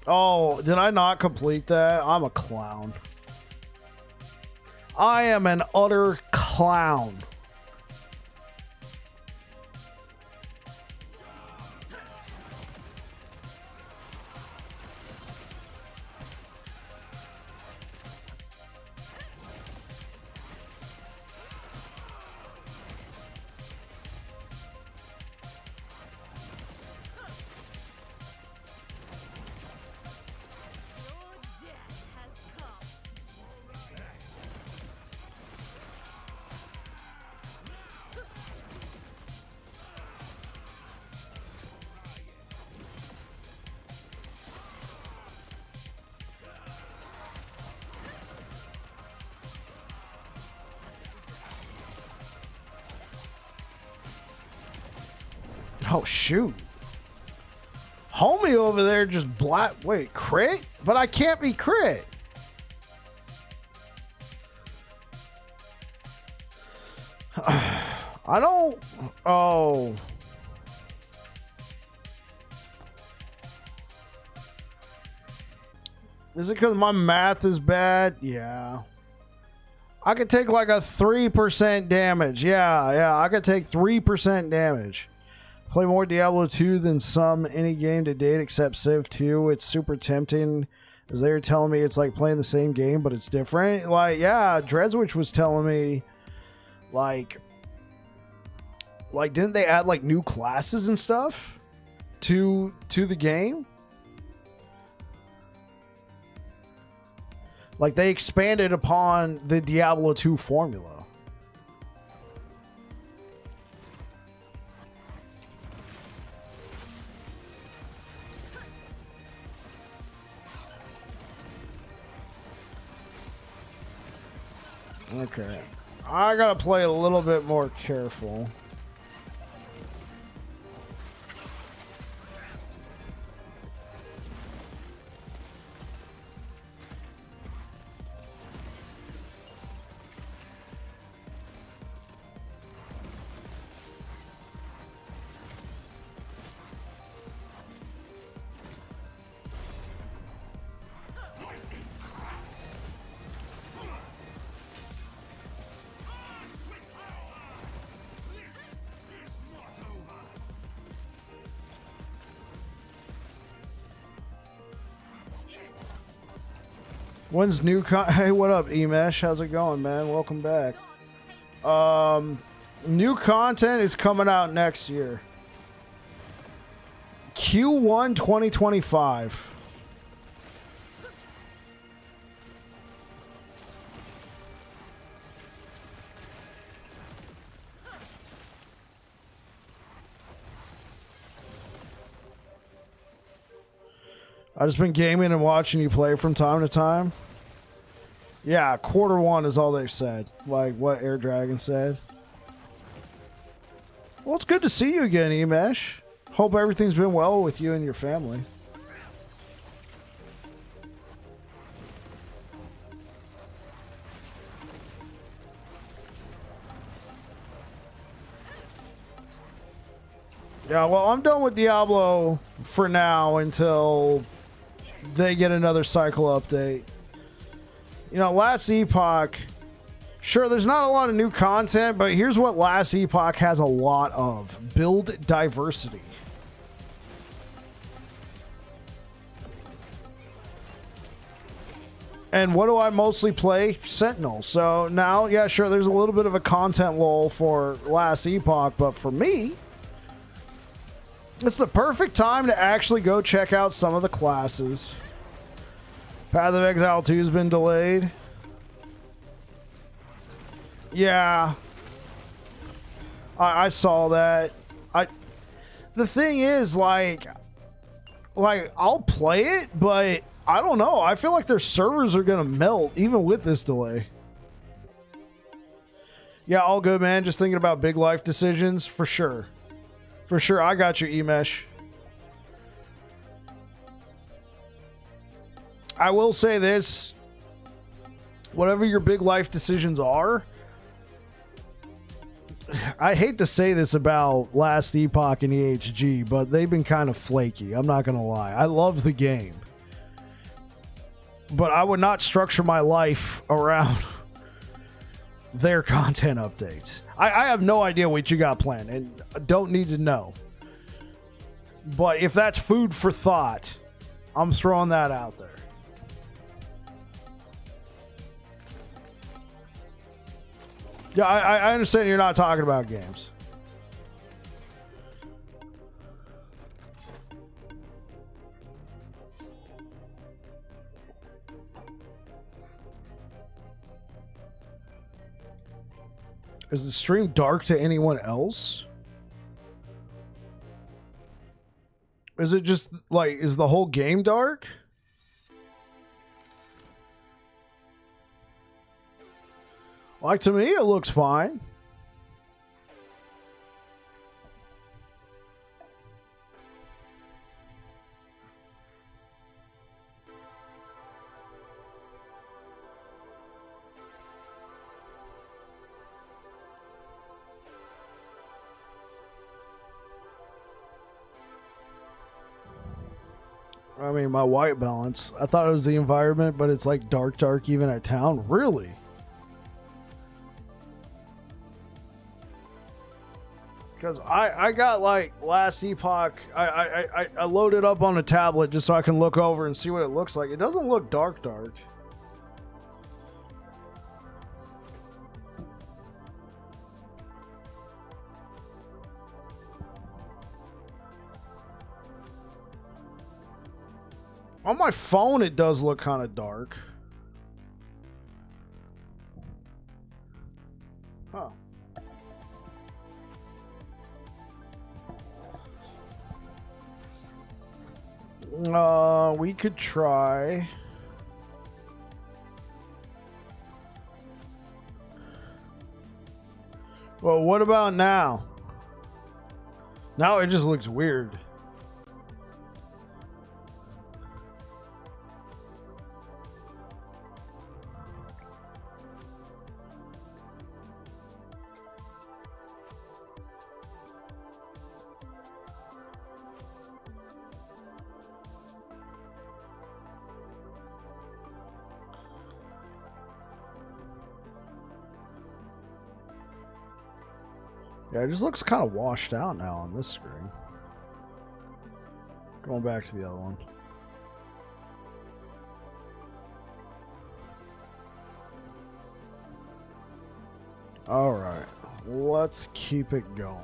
Oh, did I not complete that? I'm a clown. I am an utter clown. Oh, shoot. Homie over there just wait, crit? But I can't be crit. I don't... Oh. Is it because my math is bad? Yeah. I could take like a 3% damage. Yeah, I could take 3% damage. Play more Diablo 2 than any game to date except Civ 2. It's super tempting, as they were telling me it's like playing the same game, but it's different. Like, yeah, Dreadswitch was telling me, like didn't they add like new classes and stuff to the game? Like, they expanded upon the Diablo 2 formula. Okay. I gotta play a little bit more careful. When's new hey, what up, Emesh? How's it going, man? Welcome back. New content is coming out next year. Q1 2025. I've just been gaming and watching you play from time to time. Yeah, Q1 is all they've said. Like what Air Dragon said. Well, it's good to see you again, Emesh. Hope everything's been well with you and your family. Yeah, well, I'm done with Diablo for now until they get another cycle update. You know, last Epoch, sure, there's not a lot of new content, but here's what last Epoch has a lot of. Build diversity. And what do I mostly play? Sentinel. So now, yeah, sure, there's a little bit of a content lull for last Epoch, but for me, it's the perfect time to actually go check out some of the classes. Path of Exile 2 has been delayed. Yeah. I saw that. The thing is, like I'll play it, but I don't know. I feel like their servers are going to melt even with this delay. Yeah, all good, man. Just thinking about big life decisions for sure. For sure, I got you, Emesh. I will say this. Whatever your big life decisions are, I hate to say this about last Epoch and EHG, but they've been kind of flaky. I'm not going to lie. I love the game. But I would not structure my life around their content updates. I have no idea what you got planned and don't need to know. But if that's food for thought, I'm throwing that out there. Yeah, I understand you're not talking about games. Is the stream dark to anyone else? Is it just like, is the whole game dark? Like, to me, it looks fine. I mean, my white balance. I thought it was the environment, but it's like dark even at town. Really? Because I got like last Epoch, I loaded up on a tablet just so I can look over and see what it looks like. It doesn't look dark. On my phone, it does look kind of dark. Huh. We could try. Well, what about now? Now it just looks weird. Yeah, it just looks kind of washed out now on this screen. Going back to the other one. All right, let's keep it going.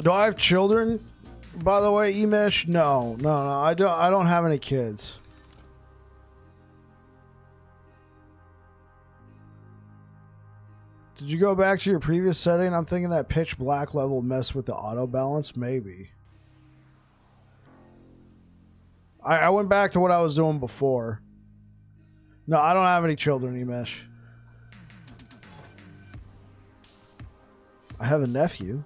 Do I have children? By the way, Emish? No. I don't have any kids. Did you go back to your previous setting? I'm thinking that pitch black level messed with the auto balance. Maybe. I went back to what I was doing before. No, I don't have any children, Emish. I have a nephew.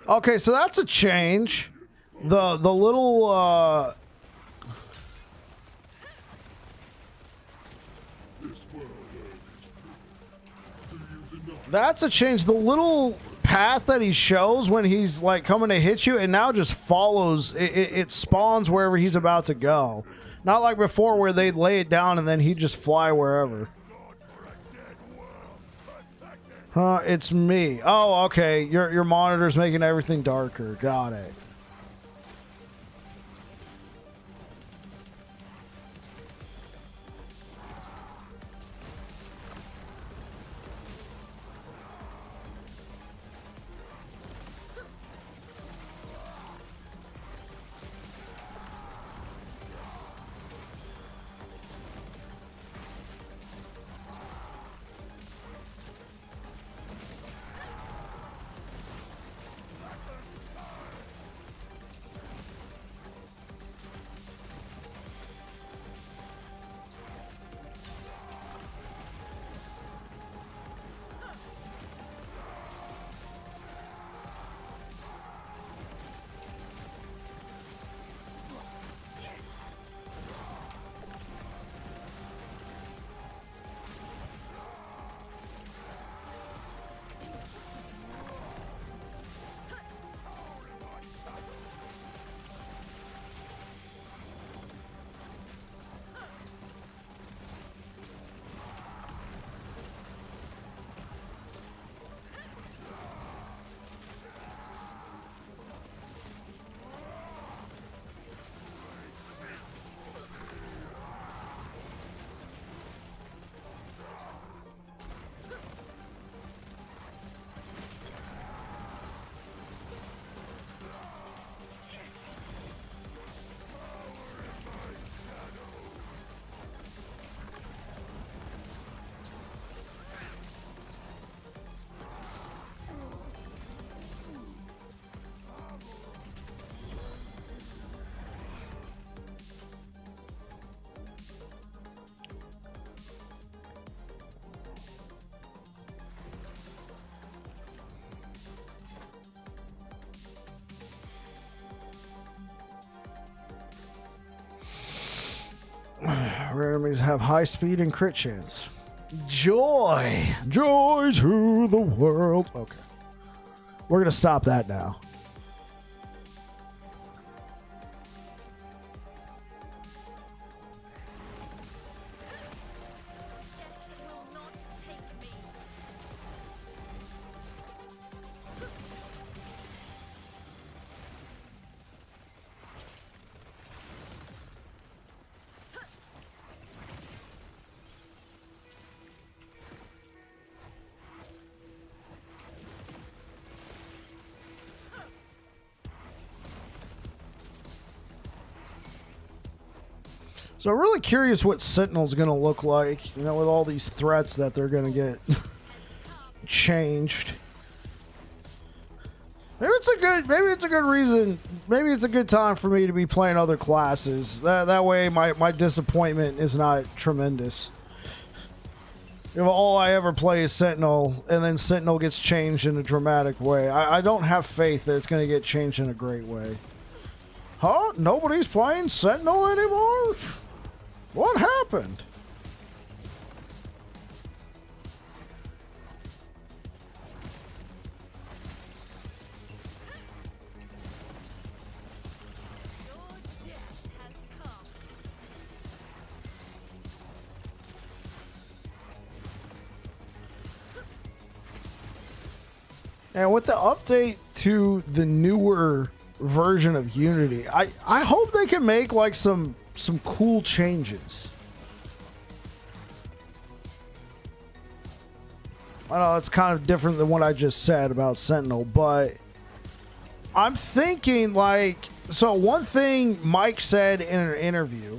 Okay, so that's a change. The little that's a change. The little path that he shows when he's like coming to hit you, it now just follows. It spawns wherever he's about to go. Not like before where they'd lay it down and then he'd just fly wherever. It's me. Oh, okay. Your monitor's making everything darker. Got it. Rare enemies have high speed and crit chance. Joy! Joy to the world. Okay. We're going to stop that now. So I'm really curious what Sentinel's going to look like, you know, with all these threats that they're going to get changed. Maybe it's a good reason. Maybe it's a good time for me to be playing other classes. That way my disappointment is not tremendous. If all I ever play is Sentinel, and then Sentinel gets changed in a dramatic way, I don't have faith that it's going to get changed in a great way. Huh? Nobody's playing Sentinel anymore? What happened? And with the update to the newer version of Unity, I hope they can make like some cool changes. I know it's kind of different than what I just said about Sentinel, but I'm thinking like, so one thing Mike said in an interview,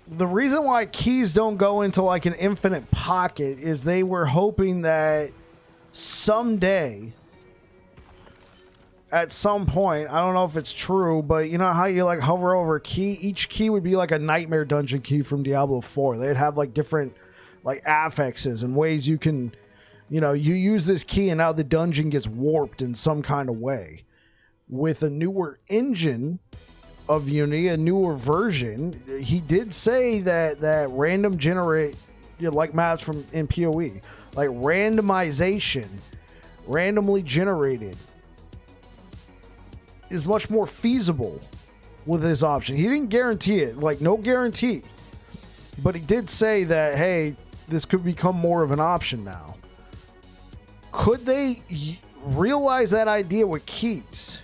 the reason why keys don't go into like an infinite pocket is they were hoping that someday, at some point, I don't know if it's true, but you know how you like hover over a key? Each key would be like a nightmare dungeon key from Diablo 4. They'd have like different like affixes and ways you can, you know, you use this key and now the dungeon gets warped in some kind of way. With a newer engine of Unity, a newer version, he did say that random generate, you know, like maps from in PoE, like randomization, randomly generated, is much more feasible with this option. He didn't guarantee it, like no guarantee, but he did say that, hey, this could become more of an option now. Could they realize that idea with keys?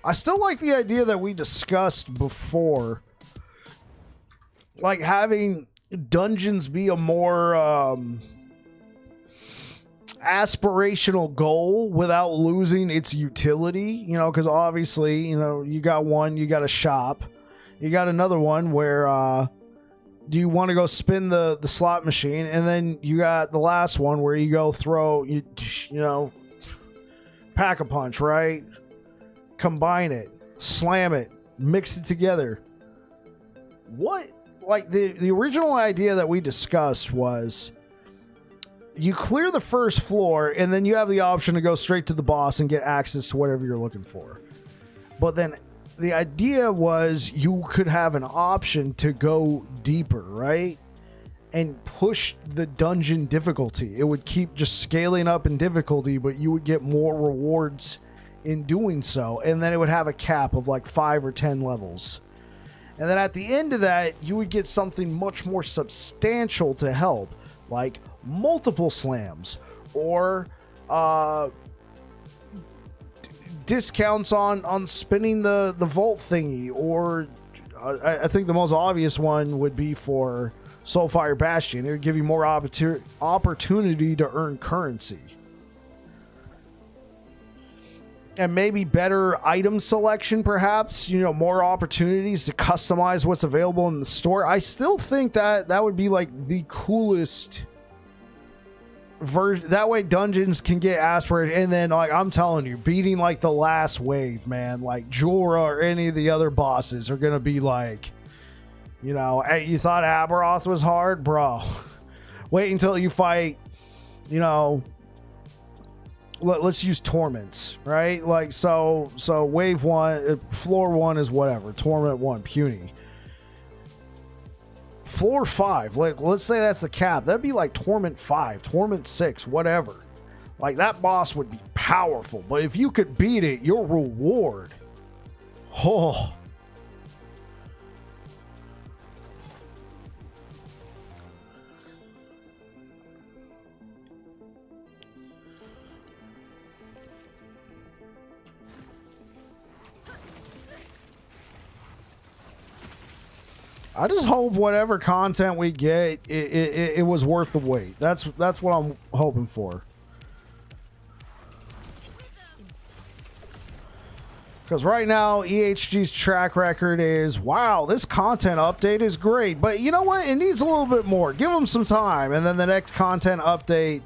I still like the idea that we discussed before, like having dungeons be a more aspirational goal without losing its utility, you know, because obviously, you know, you got one, you got a shop, you got another one where do you want to go spin the slot machine, and then you got the last one where you go throw, you know, pack a punch, right? Combine it, slam it, mix it together. What, like the original idea that we discussed was you clear the first floor and then you have the option to go straight to the boss and get access to whatever you're looking for. But then the idea was you could have an option to go deeper, right? And push the dungeon difficulty. It would keep just scaling up in difficulty, but you would get more rewards in doing so, and then it would have a cap of like 5 or 10 levels, and then at the end of that you would get something much more substantial to help, like multiple slams or discounts on spinning the vault thingy, or I think the most obvious one would be for Soulfire Bastion. It would give you more opportunity to earn currency. And maybe better item selection, perhaps, you know, more opportunities to customize what's available in the store. I still think that would be like the coolest version. That way dungeons can get aspirated. And then, like, I'm telling you, beating like the last wave, man, like Jorah or any of the other bosses are going to be like, you know, hey, you thought Aberoth was hard? Bro, wait until you fight, you know, let's use Torments, right? Like, so wave 1, floor 1 is whatever. Torment 1, puny. Floor 5, let's say that's the cap. That'd be like Torment 5, Torment 6, whatever. Like, that boss would be powerful. But if you could beat it, your reward. Oh. I just hope whatever content we get, it was worth the wait. That's what I'm hoping for. Because right now, EHG's track record is, wow, this content update is great. But you know what? It needs a little bit more. Give them some time. And then the next content update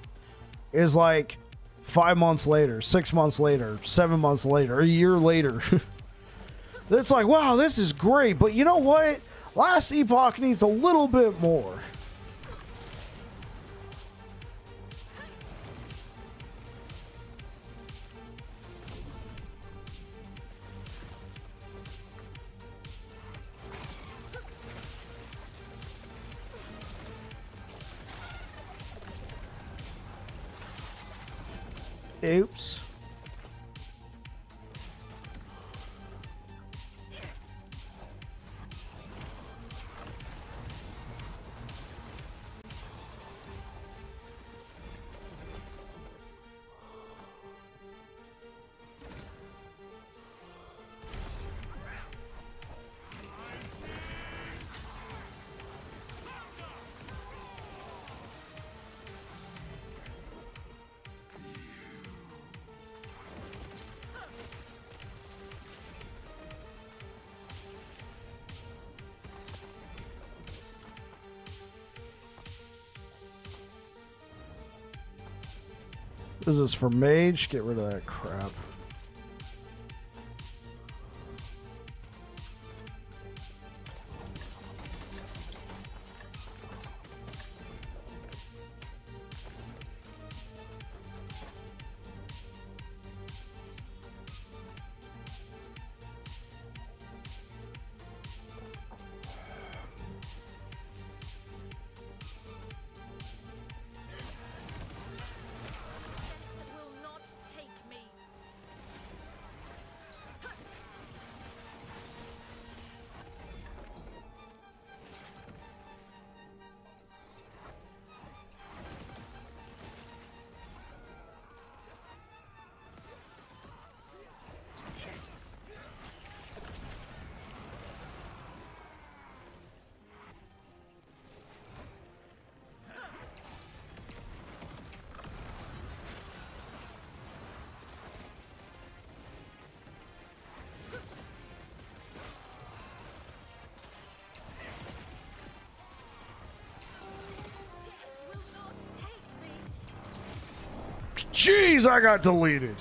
is like 5 months later, 6 months later, 7 months later, a year later. It's like, wow, this is great. But you know what? Last Epoch needs a little bit more. Oops. This is for mage. Get rid of that crap. Jeez, I got deleted.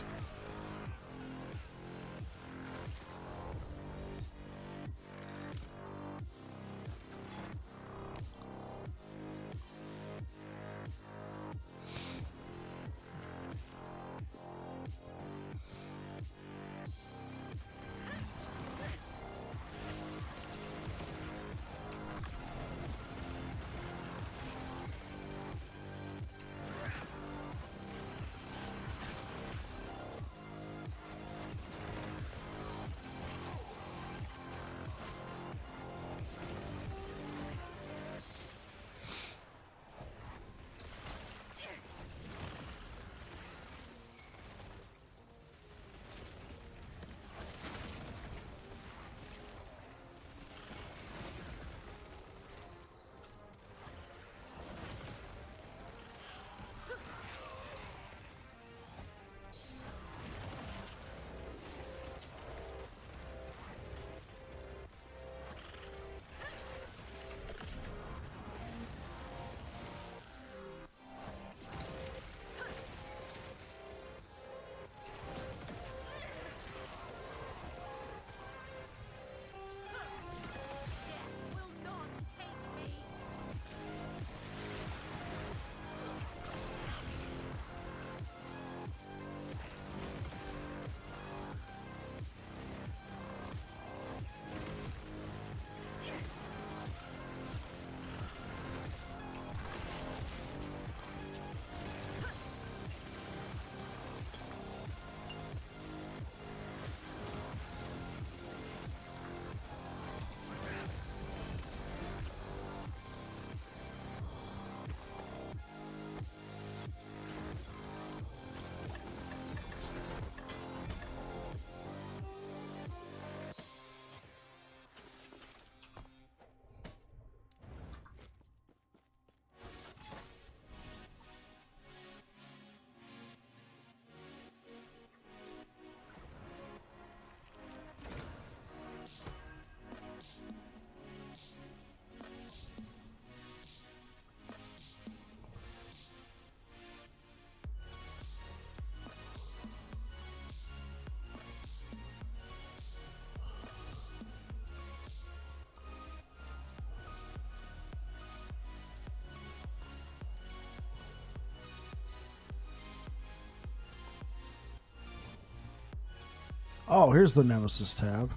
Oh, here's the Nemesis tab.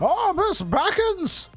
Oh, Miss Backens!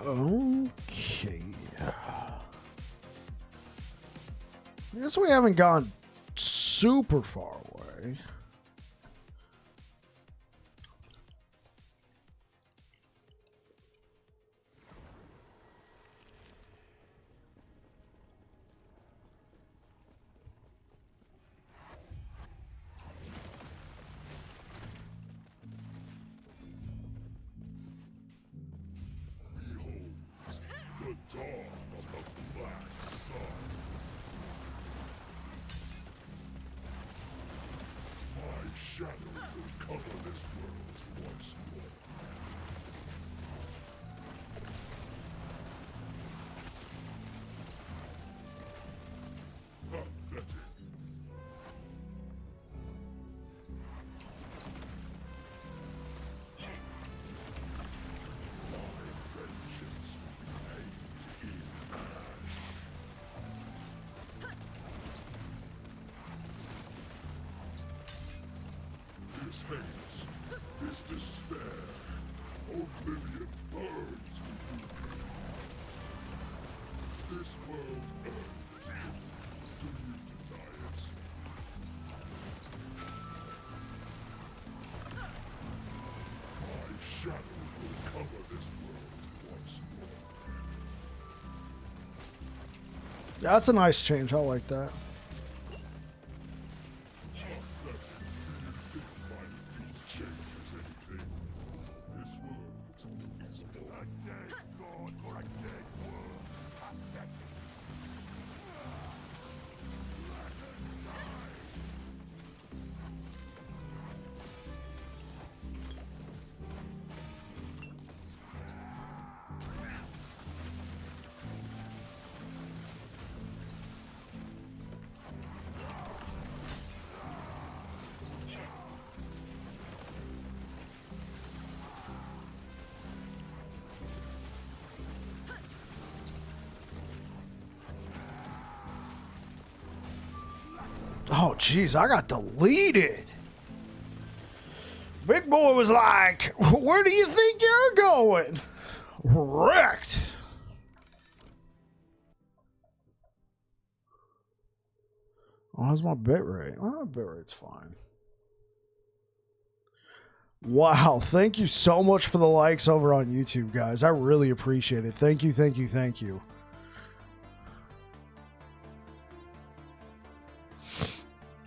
Okay. I guess we haven't gone super far away. This hates, this despair, oblivion burns within me. This world ends. Do you deny it? My shadow will cover this world once more. That's a nice change. I like that. Oh, jeez, I got deleted. Big boy was like, where do you think you're going? Wrecked. Oh, how's my bit rate? Oh, bit rate's fine. Wow, thank you so much for the likes over on YouTube, guys. I really appreciate it. Thank you, thank you, thank you.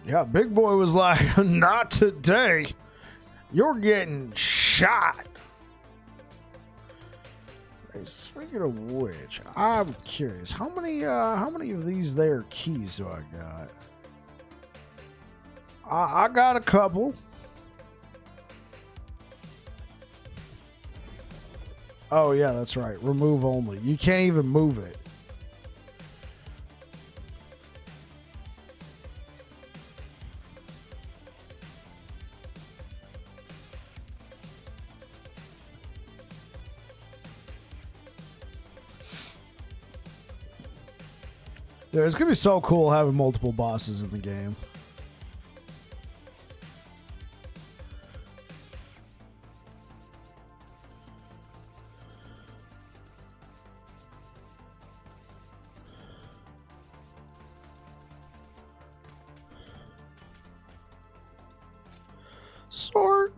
Yeah, Big Boy was like, not today. You're getting shot. Hey, speaking of which, I'm curious, how many of these there keys do I got? I got a couple. Oh yeah, that's right. Remove only. You can't even move it. Yeah, it's gonna be so cool having multiple bosses in the game. Sword.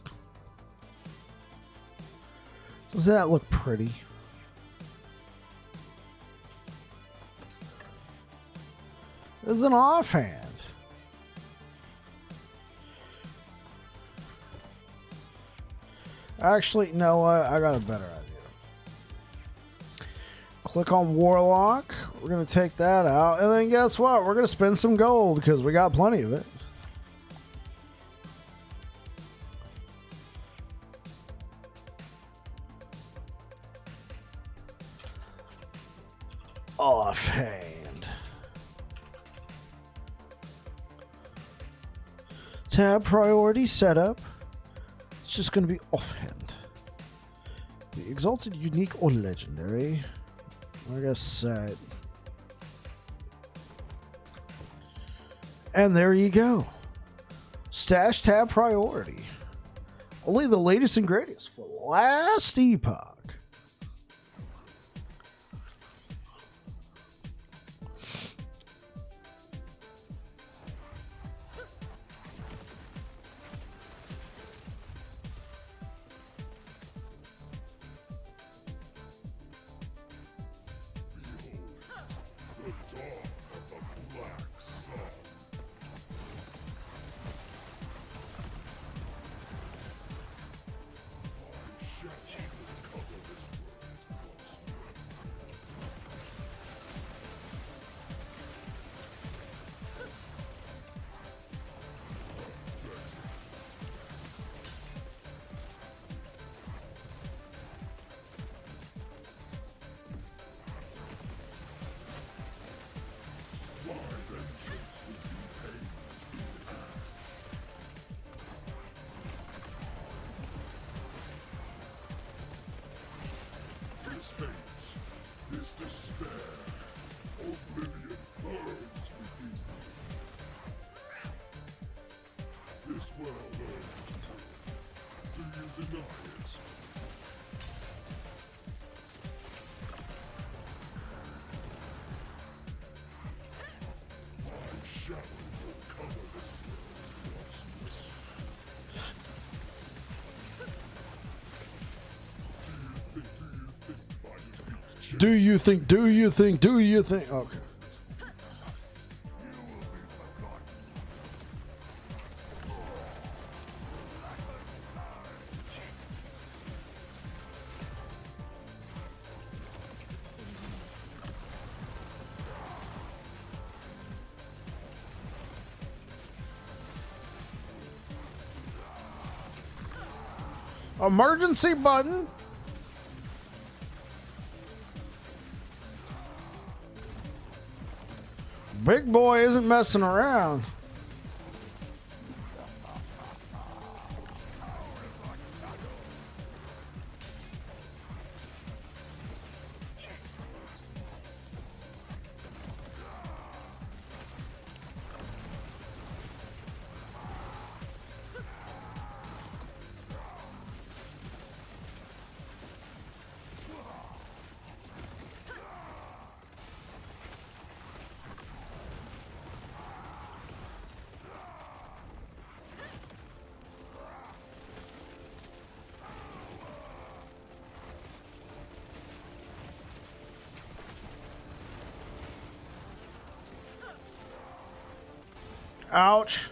Does that look pretty? It's an offhand. Actually, no, I got a better idea. Click on Warlock. We're going to take that out. And then guess what? We're going to spend some gold because we got plenty of it. Offhand. Tab priority setup. It's just going to be offhand. The exalted, unique, or legendary. I guess set. And there you go. Stash tab priority. Only the latest and greatest for last Epoch. Do you think? Do you think? Do you think? Okay. Emergency button. Big boy isn't messing around. Ouch.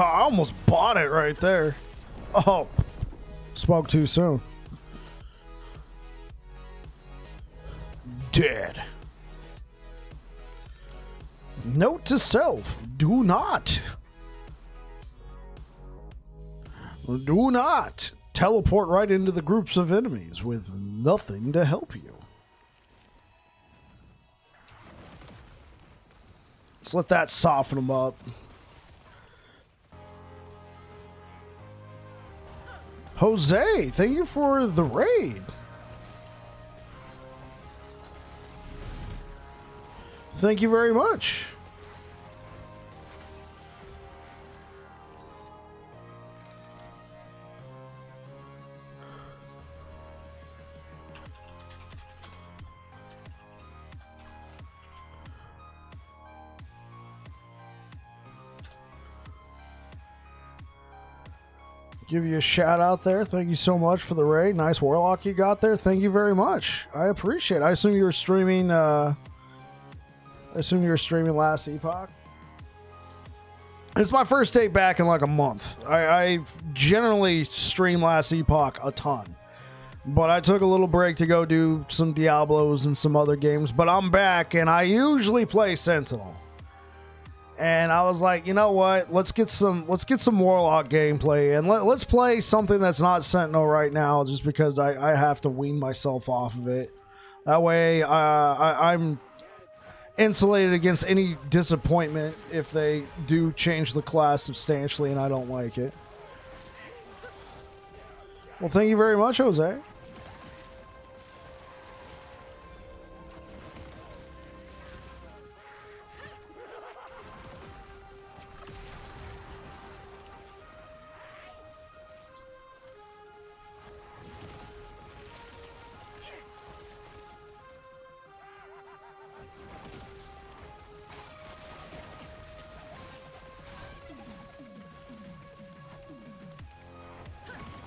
I almost bought it right there. Oh, spoke too soon. Dead. Note to self, do not teleport right into the groups of enemies with nothing to help you. Let's let that soften them up. Jose, thank you for the raid. Thank you very much. Give you a shout out there. Thank you so much for the raid. Nice Warlock you got there. Thank you very much. I appreciate it. I assume you were streaming last Epoch. It's my first day back in like a month. I generally stream last Epoch a ton, but I took a little break to go do some Diablos and some other games, but I'm back and I usually play Sentinel. And I was like, you know what? Let's get some Warlock gameplay, and let's play something that's not Sentinel right now, just because I have to wean myself off of it. That way, I'm insulated against any disappointment if they do change the class substantially and I don't like it. Well, thank you very much, Jose.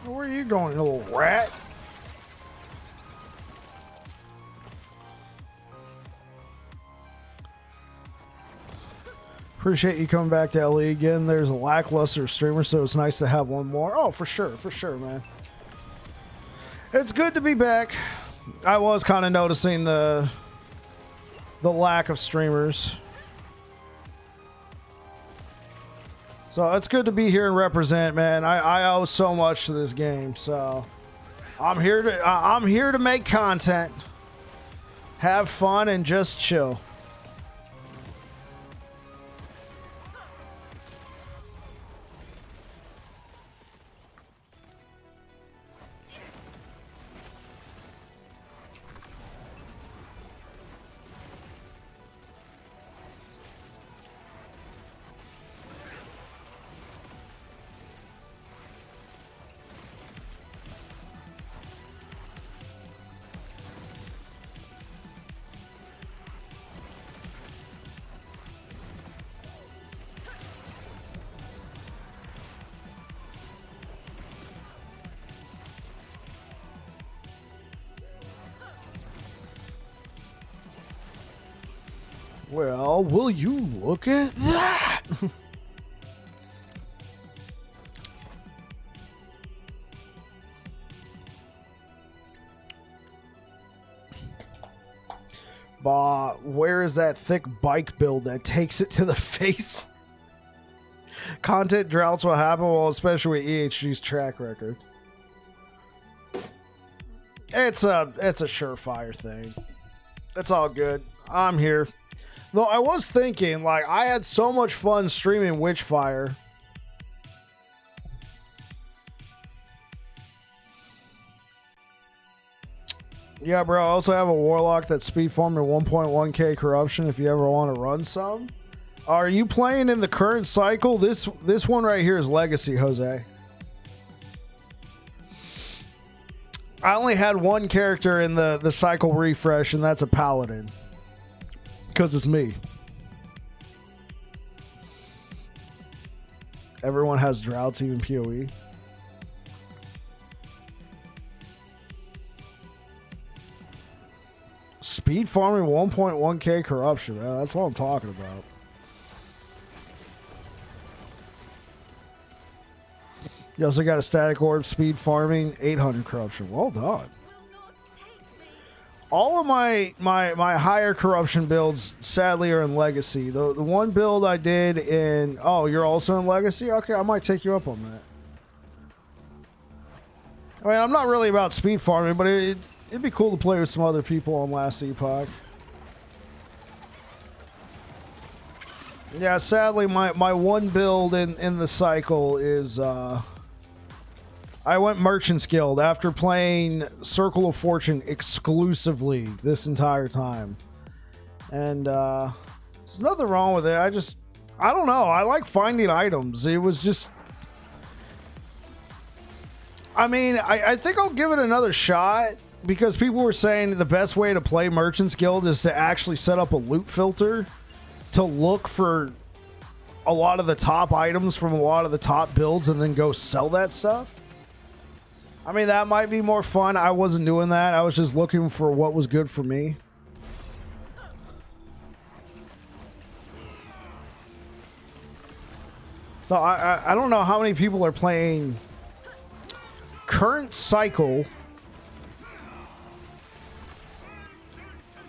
Where are you going, you little rat? Appreciate you coming back to LE again. There's a lackluster streamer, so it's nice to have one more. Oh, for sure, man. It's good to be back. I was kind of noticing the lack of streamers. So it's good to be here and represent, man. I owe so much to this game, so I'm here to make content, have fun, and just chill. Well, will you look at that? Bah, where is that thick bike build that takes it to the face? Content droughts will happen, well, especially with EHG's track record. It's a surefire thing. It's all good. I'm here. Though I was thinking, like, I had so much fun streaming Witchfire. Yeah, bro, I also have a Warlock that's speed farming 1.1k corruption if you ever want to run some. Are you playing in the current cycle? This one right here is Legacy, Jose. I only had one character in the cycle refresh, and that's a Paladin. Because it's me. Everyone has droughts, even PoE. Speed farming 1.1k corruption. That's what I'm talking about. You also got a static orb, speed farming, 800 corruption. Well done. All of my higher corruption builds, sadly, are in Legacy. The one build I did in... Oh, you're also in Legacy? Okay, I might take you up on that. I mean, I'm not really about speed farming, but it'd be cool to play with some other people on Last Epoch. Yeah, sadly, my one build in the cycle is... I went Merchant's Guild after playing Circle of Fortune exclusively this entire time. And there's nothing wrong with it. I don't know. I like finding items. It was just... I mean, I think I'll give it another shot because people were saying the best way to play Merchant's Guild is to actually set up a loot filter to look for a lot of the top items from a lot of the top builds and then go sell that stuff. I mean, that might be more fun. I wasn't doing that. I was just looking for what was good for me. So I don't know how many people are playing current cycle,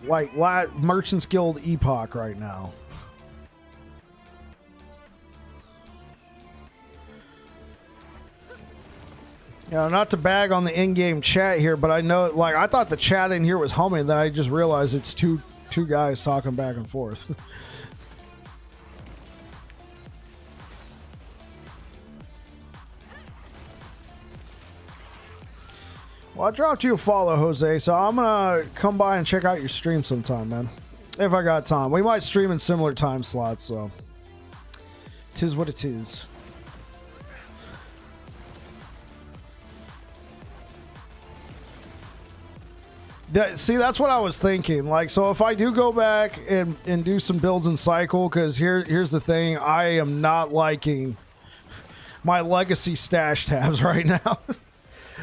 like Merchant's Guild Epoch right now. You know, not to bag on the in-game chat here, but I know, like, I thought the chat in here was humming, then I just realized it's two guys talking back and forth. Well, I dropped you a follow, Jose, so I'm gonna come by and check out your stream sometime, man. If I got time. We might stream in similar time slots, so. 'Tis what it is. See, that's what I was thinking. Like, so if I do go back and do some builds in cycle, because here's the thing, I am not liking my legacy stash tabs right now.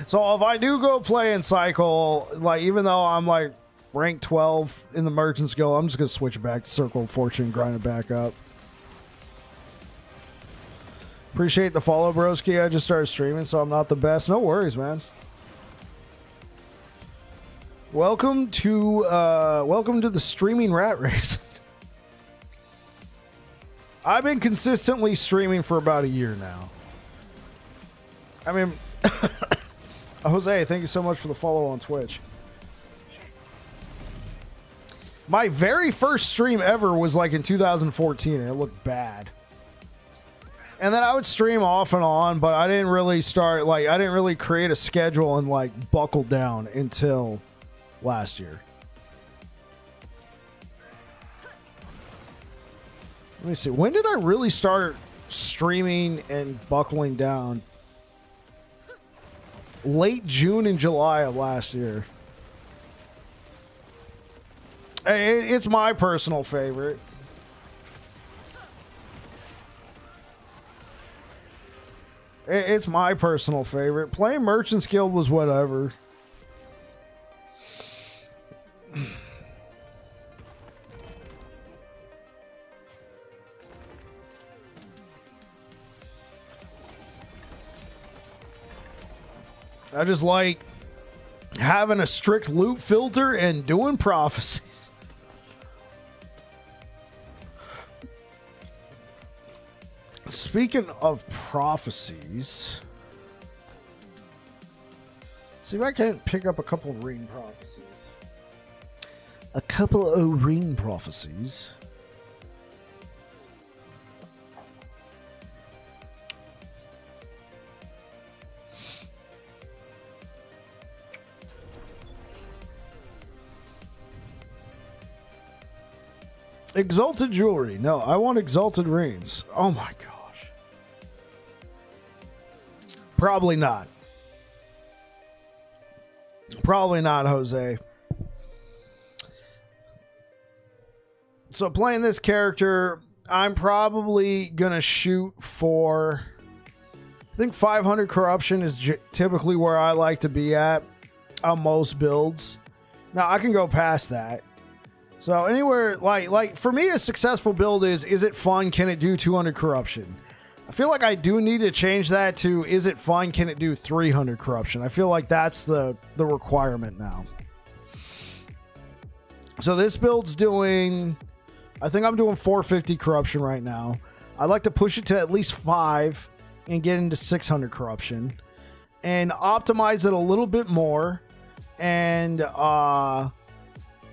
So if I do go play in cycle, like, even though I'm like rank 12 in the Merchant's Guild, I'm just gonna switch back to Circle of Fortune and grind it back up. Appreciate the follow, broski. I just started streaming, so I'm not the best. No worries, man. Welcome to the streaming rat race. I've been consistently streaming for about a year now. I mean, Jose, thank you so much for the follow on Twitch. My very first stream ever was like in 2014, and it looked bad. And then I would stream off and on, but I didn't really start, like, I didn't really create a schedule and like buckle down until last year. Let me see. When did I really start streaming and buckling down? Late June and July of last year. It's my personal favorite. It's my personal favorite. Playing Merchant's Guild was whatever. I just like having a strict loot filter and doing prophecies. Speaking of prophecies, see if I can't pick up a couple of ring prophecies. A couple of ring prophecies. Exalted jewelry. No, I want exalted rings. Oh my gosh. Probably not. Probably not, Jose. So playing this character, I'm probably going to shoot for... I think 500 corruption is typically where I like to be at on most builds. Now, I can go past that. So anywhere, like for me, a successful build is it fun? Can it do 200 corruption? I feel like I do need to change that to, is it fun? Can it do 300 corruption? I feel like that's the requirement now. So this build's doing, I think I'm doing 450 corruption right now. I'd like to push it to at least 5 and get into 600 corruption and optimize it a little bit more and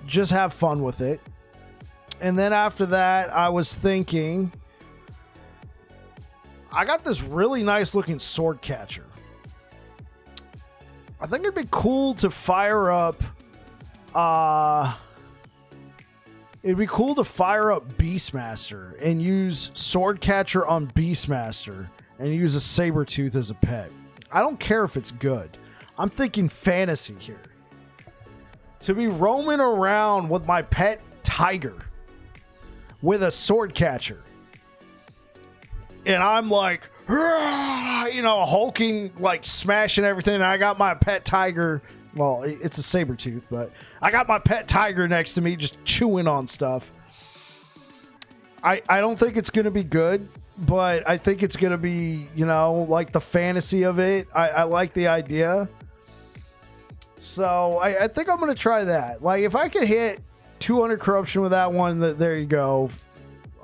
just have fun with it. And then after that, I was thinking, I got this really nice looking sword catcher. I think it'd be cool to fire up Beastmaster and use sword catcher on Beastmaster and use a Sabertooth as a pet. I don't care if it's good. I'm thinking fantasy here. To be roaming around with my pet tiger with a sword catcher. And I'm like, you know, hulking, like smashing everything. And I got my pet tiger. Well, it's a Sabertooth, but I got my pet tiger next to me just chewing on stuff. I don't think it's going to be good, but I think it's going to be, you know, like the fantasy of it. I like the idea. So I think I'm going to try that. Like if I could hit 200 corruption with that one, there you go.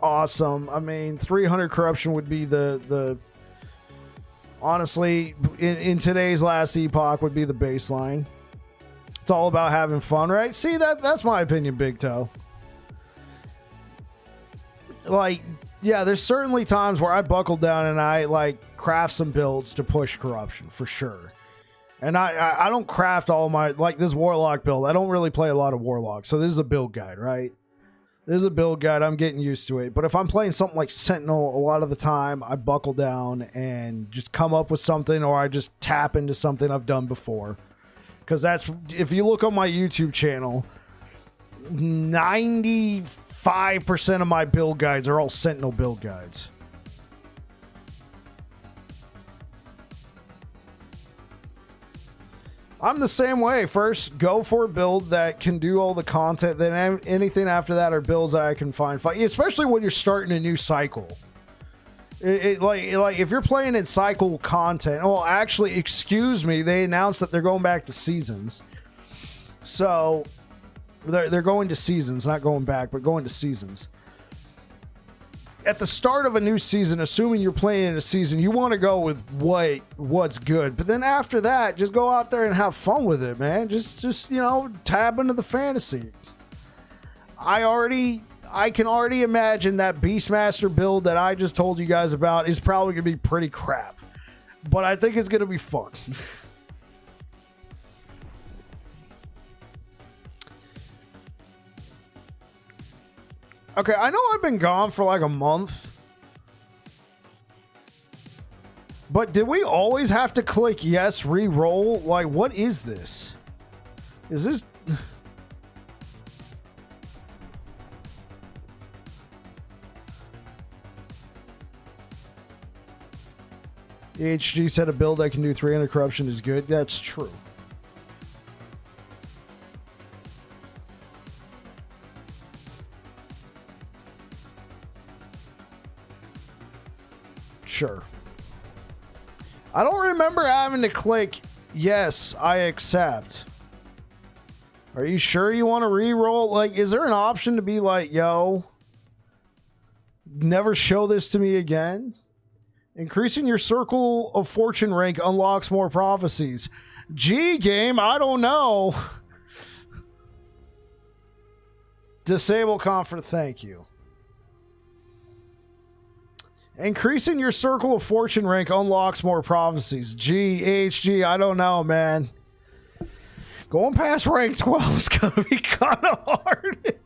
Awesome. I mean, 300 corruption would be the honestly, in today's last epoch would be the baseline. It's all about having fun, right? See, that's my opinion, Big Toe. Like, yeah, there's certainly times where I buckle down and I like craft some builds to push corruption for sure. And I don't craft all my, like this Warlock build. I don't really play a lot of Warlock. So this is a build guide, right? This is a build guide. I'm getting used to it. But if I'm playing something like Sentinel, a lot of the time I buckle down and just come up with something, or I just tap into something I've done before. Because that's, if you look on my YouTube channel, 95% of my build guides are all Sentinel build guides. I'm the same way. First, go for a build that can do all the content. Then anything after that are builds that I can find, especially when you're starting a new cycle. Like if you're playing in cycle content. Well, actually, excuse me. They announced that they're going back to seasons. So they're going to seasons, not going back, but going to seasons. At the start of a new season, assuming you're playing in a season, you want to go with what's good. But then after that, just go out there and have fun with it, man. Just you know, tab into the fantasy. I can already imagine that Beastmaster build that I just told you guys about is probably going to be pretty crap. But I think it's going to be fun. Okay, I know I've been gone for like a month. But did we always have to click yes, re-roll? Like, what is this? Is this... HG said a build that can do 300 corruption is good. That's true. Sure. I don't remember having to click yes, I accept. Are you sure you want to re-roll? Like, is there an option to be like, yo, never show this to me again? Increasing your circle of fortune rank unlocks more prophecies. G game, I don't know. Disable comfort, thank you. Increasing your circle of fortune rank unlocks more prophecies. GHG, I don't know, man. Going past rank 12 is going to be kind of hard.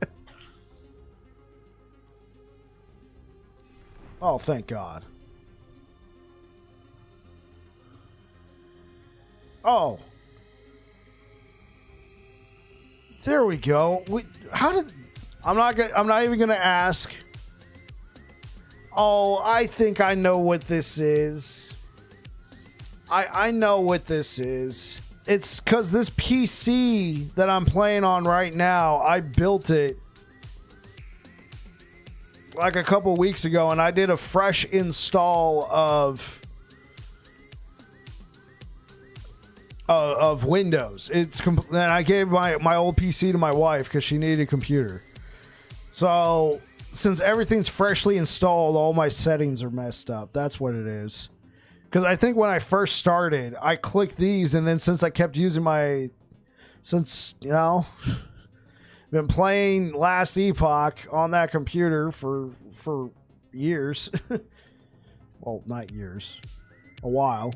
Oh, thank God. Oh. There we go. I'm not even going to ask. Oh, I think I know what this is. I know what this is. It's because this PC that I'm playing on right now, I built it like a couple weeks ago, and I did a fresh install of Windows. And I gave my old PC to my wife because she needed a computer. So since everything's freshly installed, all my settings are messed up. That's what it is. Because I think when I first started, I clicked these, and then since I kept using been playing Last Epoch on that computer for years. Well, not years, a while.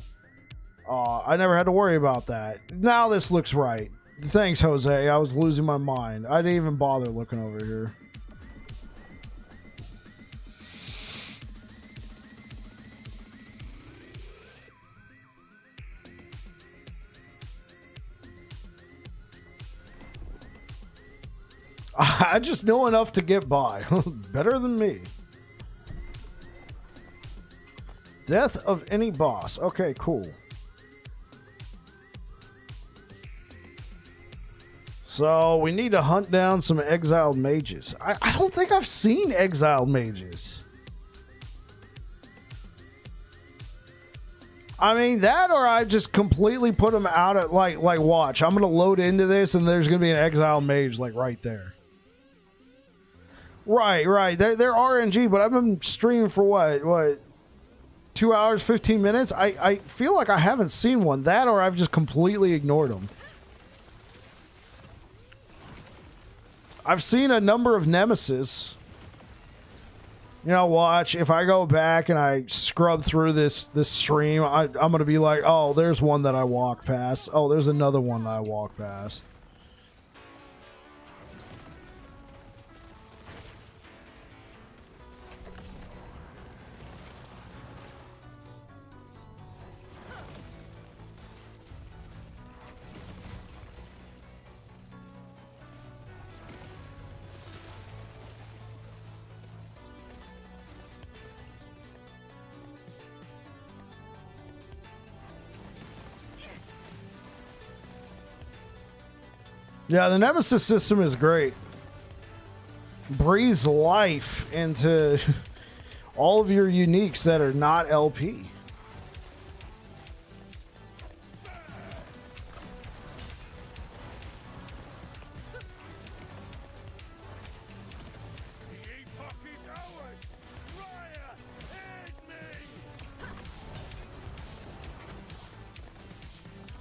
I never had to worry about that. Now this looks right. Thanks, Jose. I was losing my mind. I didn't even bother looking over here. I just know enough to get by. Better than me. Death of any boss. Okay, cool. So we need to hunt down some exiled mages. I don't think I've seen exiled mages. I mean, that or I just completely put them out at like watch. I'm going to load into this and there's going to be an exiled mage like right there. Right. They're RNG, but I've been streaming for what? 2 hours, 15 minutes? I feel like I haven't seen one. That or I've just completely ignored them. I've seen a number of nemesis. You know, watch. If I go back and I scrub through this stream, I'm going to be like, oh, there's one that I walk past. Oh, there's another one that I walk past. Yeah, the Nemesis system is great. Breathes life into all of your uniques that are not LP.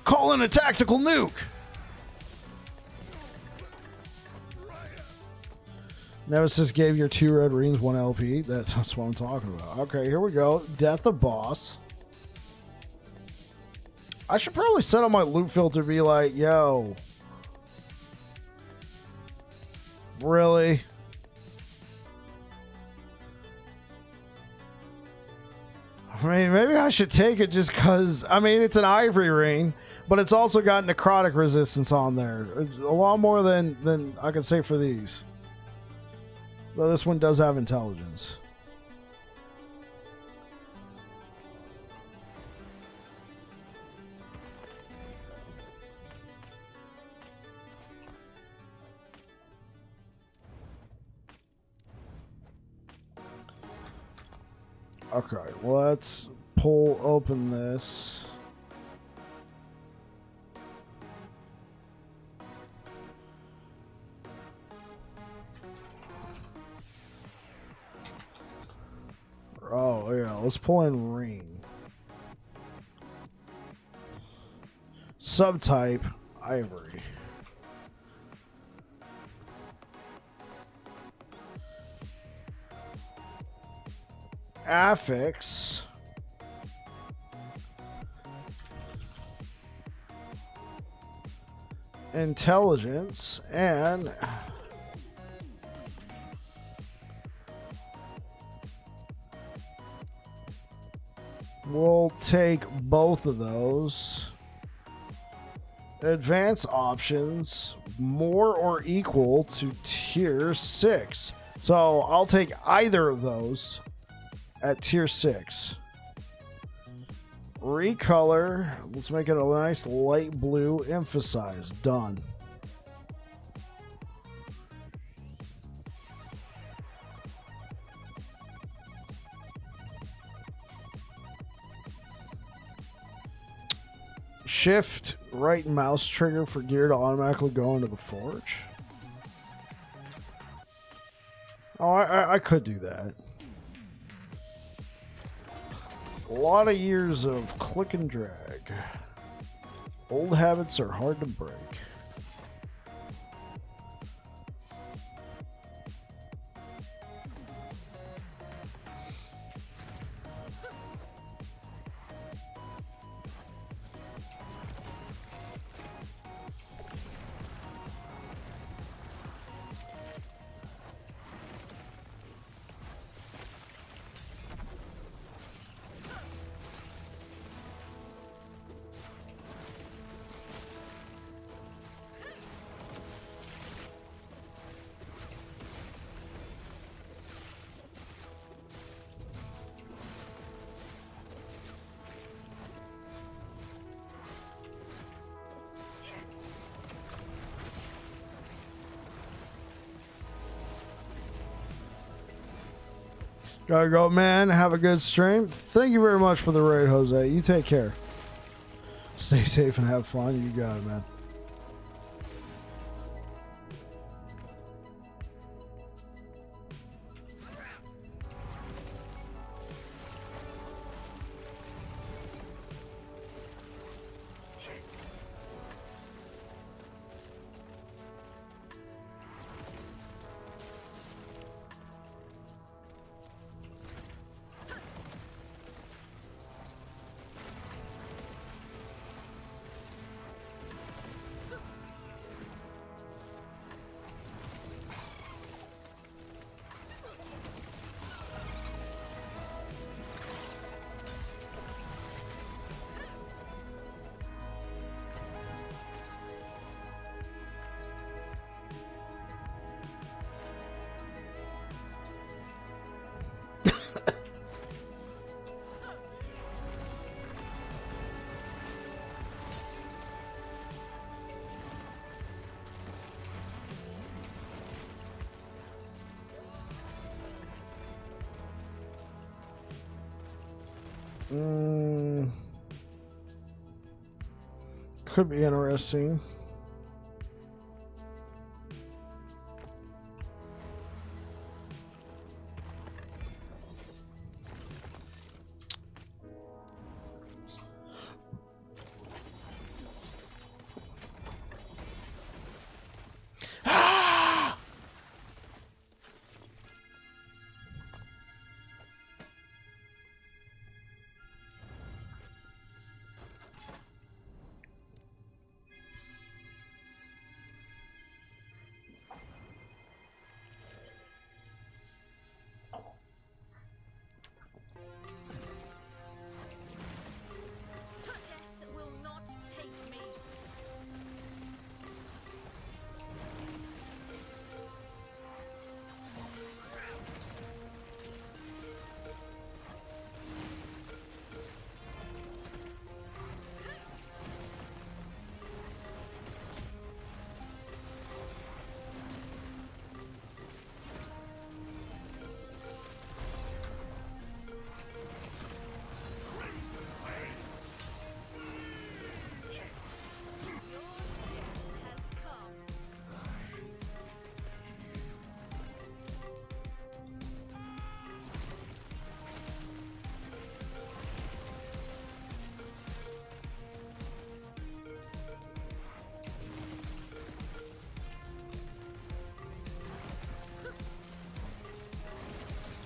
Call in a tactical nuke. Nemesis gave your 2 red rings 1 LP. That's what I'm talking about. Okay, here we go. Death of boss. I should probably set up my loot filter, be like, yo. Really? I mean, maybe I should take it just because, I mean, it's an ivory ring, but it's also got necrotic resistance on there. A lot more than I can say for these. Though this one does have intelligence. Okay, let's pull open this. Oh, yeah. Let's pull in ring. Subtype, ivory. Affix. Intelligence. And... we'll take both of those. Advanced options, more or equal to tier 6. So I'll take either of those at tier 6. Recolor, let's make it a nice light blue. Emphasize, done. Shift right mouse trigger for gear to automatically go into the forge. Oh, I could do that. A lot of years of click and drag. Old habits are hard to break. Gotta go, man. Have a good stream. Thank you very much for the raid, Jose. You take care. Stay safe and have fun. You got it, man. Could be interesting.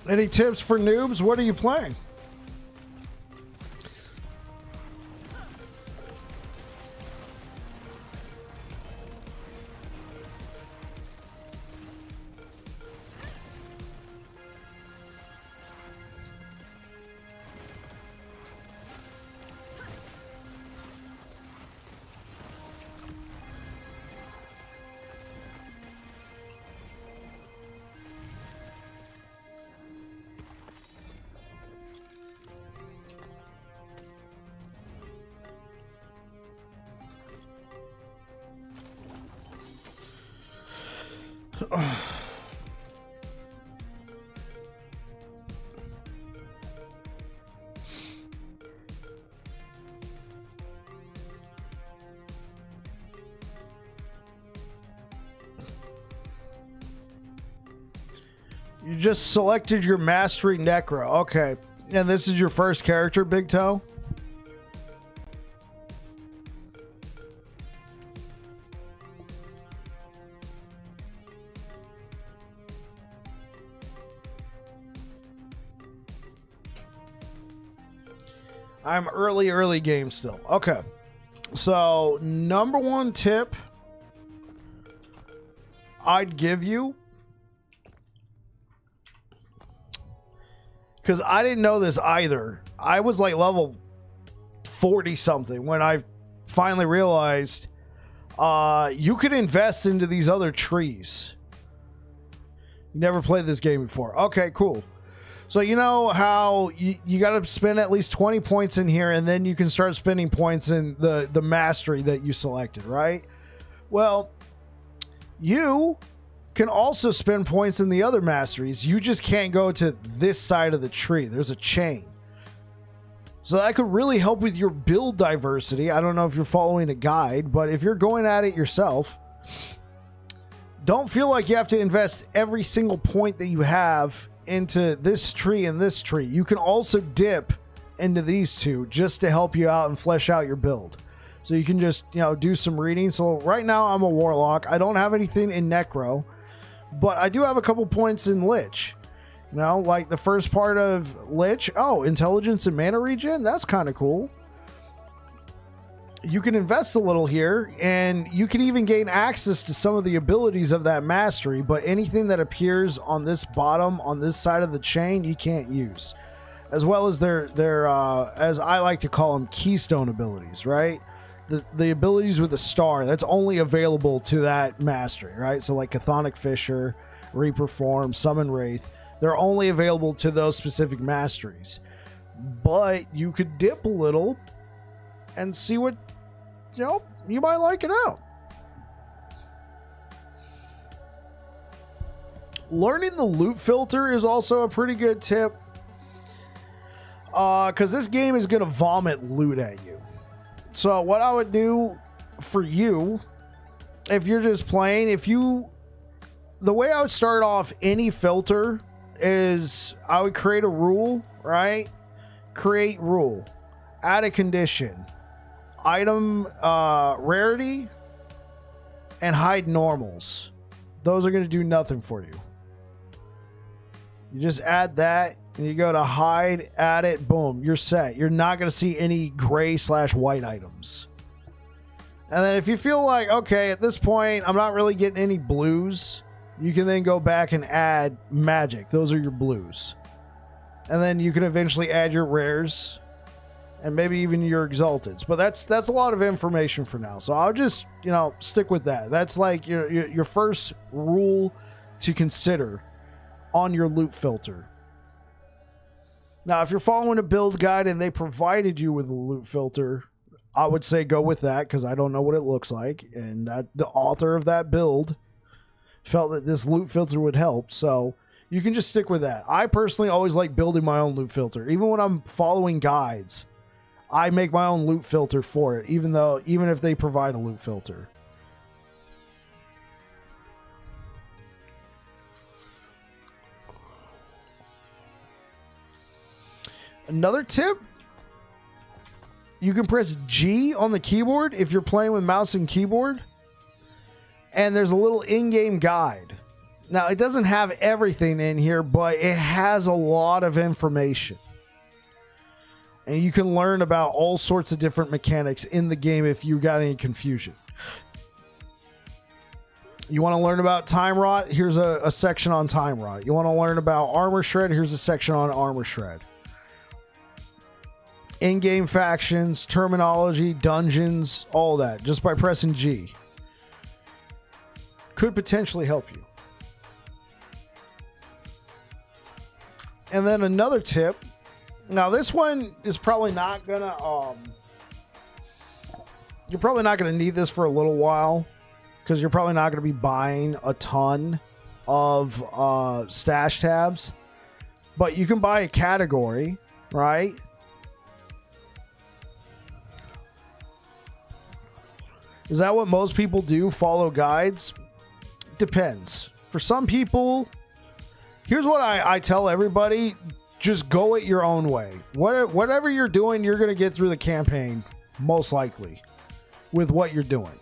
Any tips for noobs? What are you playing? You just selected your mastery Necro. Okay. And this is your first character, Big Toe? I'm early game still. Okay. So, number one tip I'd give you, because I didn't know this either. I was like level 40 something when I finally realized you could invest into these other trees. You never played this game before. Okay, cool. So you know how you got to spend at least 20 points in here, and then you can start spending points in the mastery that you selected, right? Well, you can also spend points in the other masteries. You just can't go to this side of the tree. There's a chain. So that could really help with your build diversity. I don't know if you're following a guide, but if you're going at it yourself, don't feel like you have to invest every single point that you have into this tree and this tree. You can also dip into these two just to help you out and flesh out your build. So you can just, do some reading. So right now I'm a Warlock. I don't have anything in Necro, but I do have a couple points in Lich. Like the first part of Lich. Oh, intelligence and mana regen. That's kind of cool. You can invest a little here, and you can even gain access to some of the abilities of that mastery, but anything that appears on this bottom, on this side of the chain, you can't use. As well as their as I like to call them, keystone abilities, right? The abilities with a star, that's only available to that mastery, right? So like Chthonic Fissure, Reaper Form, Summon Wraith, they're only available to those specific masteries. But you could dip a little and see what you might like it out. Learning the loot filter is also a pretty good tip, because this game is going to vomit loot at you. So what I would do for you, if you're just playing, the way I would start off any filter is I would create a rule, right? Create rule, add a condition, item rarity, and hide normals. Those are going to do nothing for you. You just add that and you go to hide, add it, boom, you're set. You're not going to see any gray/white items. And then if you feel like, okay, at this point I'm not really getting any blues, you can then go back and add magic. Those are your blues. And then you can eventually add your rares and maybe even your exalteds. But that's a lot of information for now. So I'll just, stick with that. That's like your first rule to consider on your loot filter. Now, if you're following a build guide and they provided you with a loot filter, I would say go with that, because I don't know what it looks like, and that the author of that build felt that this loot filter would help. So you can just stick with that. I personally always like building my own loot filter. Even when I'm following guides, I make my own loot filter for it, even if they provide a loot filter. Another tip, you can press G on the keyboard if you're playing with mouse and keyboard, and there's a little in-game guide. Now, it doesn't have everything in here, but it has a lot of information. And you can learn about all sorts of different mechanics in the game if you got any confusion. You want to learn about Time Rot? Here's a section on Time Rot. You want to learn about Armor Shred? Here's a section on Armor Shred. In-game factions, terminology, dungeons, all that, just by pressing G. Could potentially help you. And then another tip. Now this one is probably not gonna you're probably not gonna need this for a little while, because you're probably not gonna be buying a ton of stash tabs. But you can buy a category, right? Is that what most people do? Follow guides? Depends. For some people, Here's what I tell everybody. Just go it your own way. Whatever you're doing, you're going to get through the campaign, most likely, with what you're doing.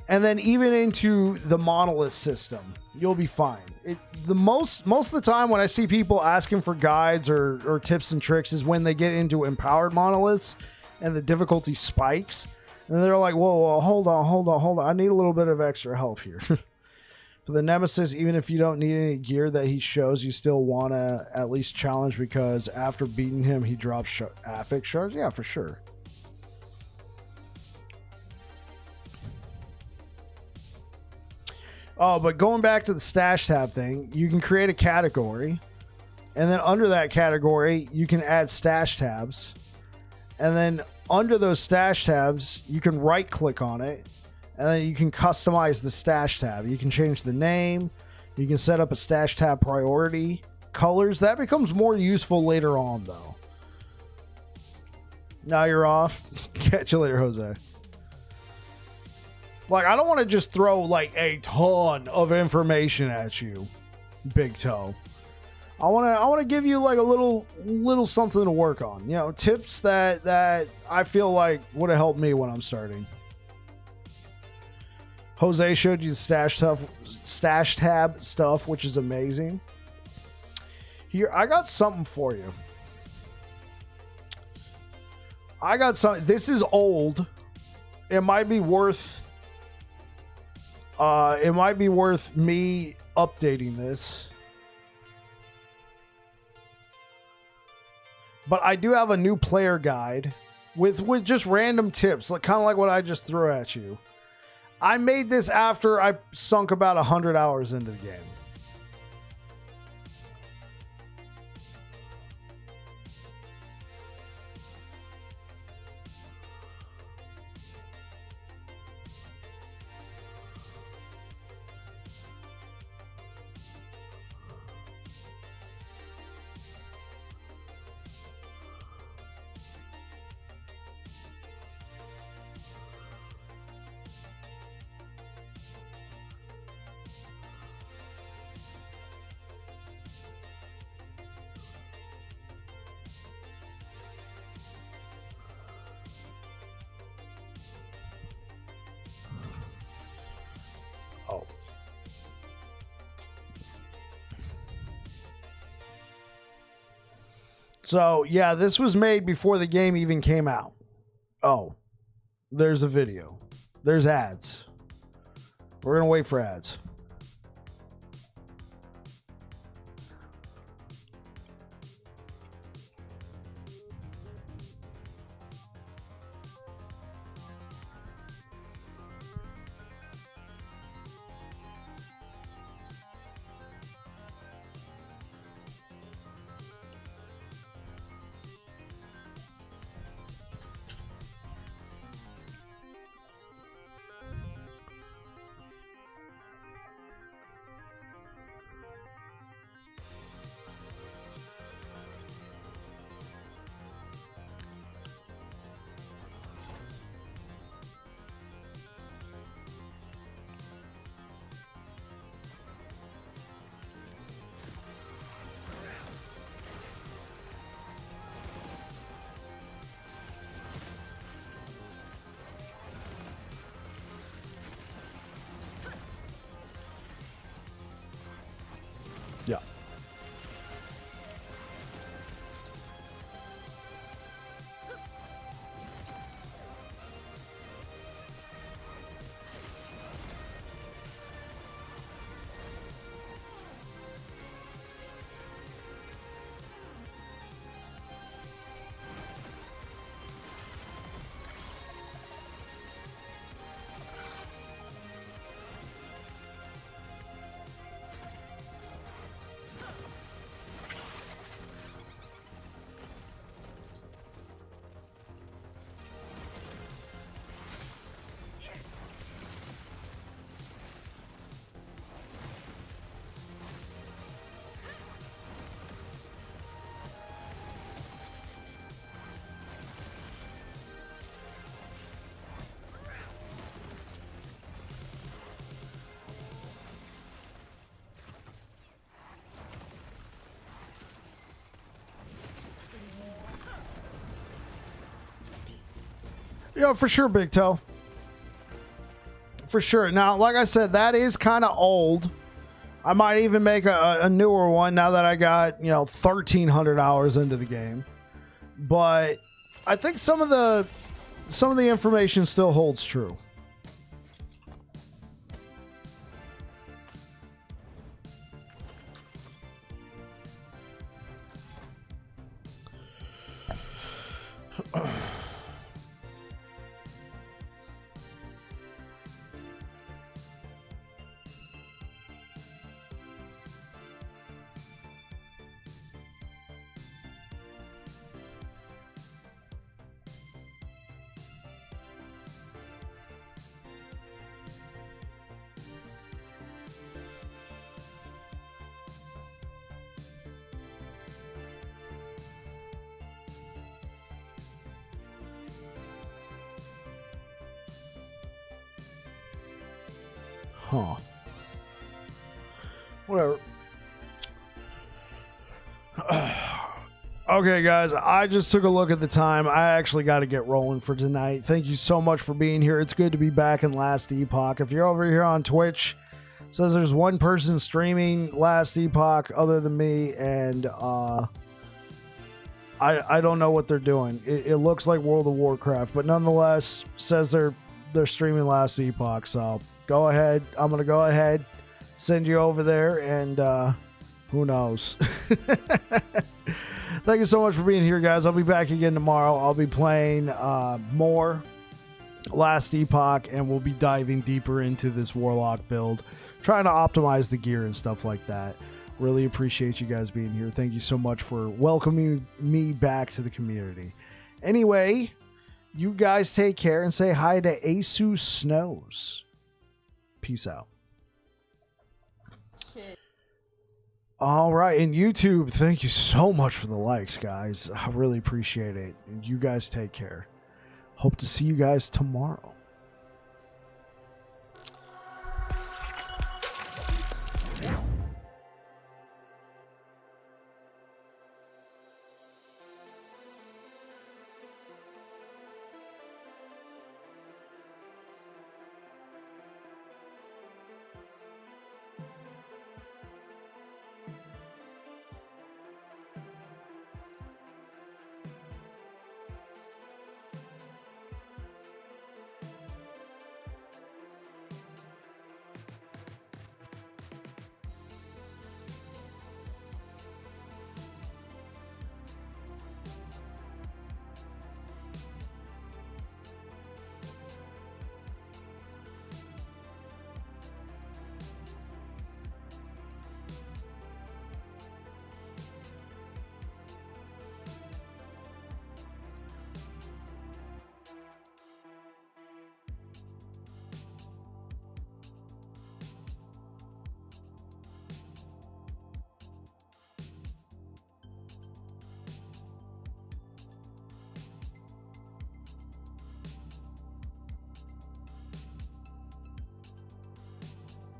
And then even into the monolith system, you'll be fine. Most of the time when I see people asking for guides or tips and tricks is when they get into empowered monoliths and the difficulty spikes. And they're like, whoa, hold on. I need a little bit of extra help here. For the Nemesis, even if you don't need any gear that he shows, you still want to at least challenge because after beating him, he drops affix shards. Yeah, for sure. Oh, but going back to the stash tab thing, you can create a category. And then under that category, you can add stash tabs. And then under those stash tabs, you can right click on it. And then you can customize the stash tab. You can change the name. You can set up a stash tab priority. Colors. That becomes more useful later on, though. Now you're off. Catch you later, Jose. Like, I don't want to just throw, like, a ton of information at you, Big Toe. I want to give you, like, a little something to work on. You know, tips that I feel like would have helped me when I'm starting. Jose showed you the stash tab stuff, which is amazing. Here, I got something for you. I got something. This is old. It might be worth me updating this. But I do have a new player guide with just random tips, like kind of like what I just threw at you. I made this after I sunk about 100 hours into the game. Oh. So, yeah, this was made before the game even came out. Oh, there's a video. There's ads. We're going to wait for ads. Yeah, for sure, Big Toe. For sure. Now, like I said, that is kind of old. I might even make a newer one now that I got, 1,300 hours into the game. But I think some of the information still holds true. Huh. Whatever. Okay, guys, I just took a look at the time. I actually got to get rolling for tonight. Thank you so much for being here. It's good to be back in Last Epoch. If you're over here on Twitch, it says there's one person streaming Last Epoch other than me, and I don't know what they're doing. It looks like World of Warcraft, but nonetheless says they're streaming Last Epoch. So go ahead. I'm gonna go ahead, send you over there, and who knows. Thank you so much for being here, guys. I'll be back again tomorrow. I'll be playing more Last Epoch, and we'll be diving deeper into this Warlock build, trying to optimize the gear and stuff like that. Really appreciate you guys being here. Thank you so much for welcoming me back to the community. Anyway, you guys take care and say hi to Asu Snows. Peace out. All right, and YouTube, thank you so much for the likes, guys. I really appreciate it. And you guys take care. Hope to see you guys tomorrow.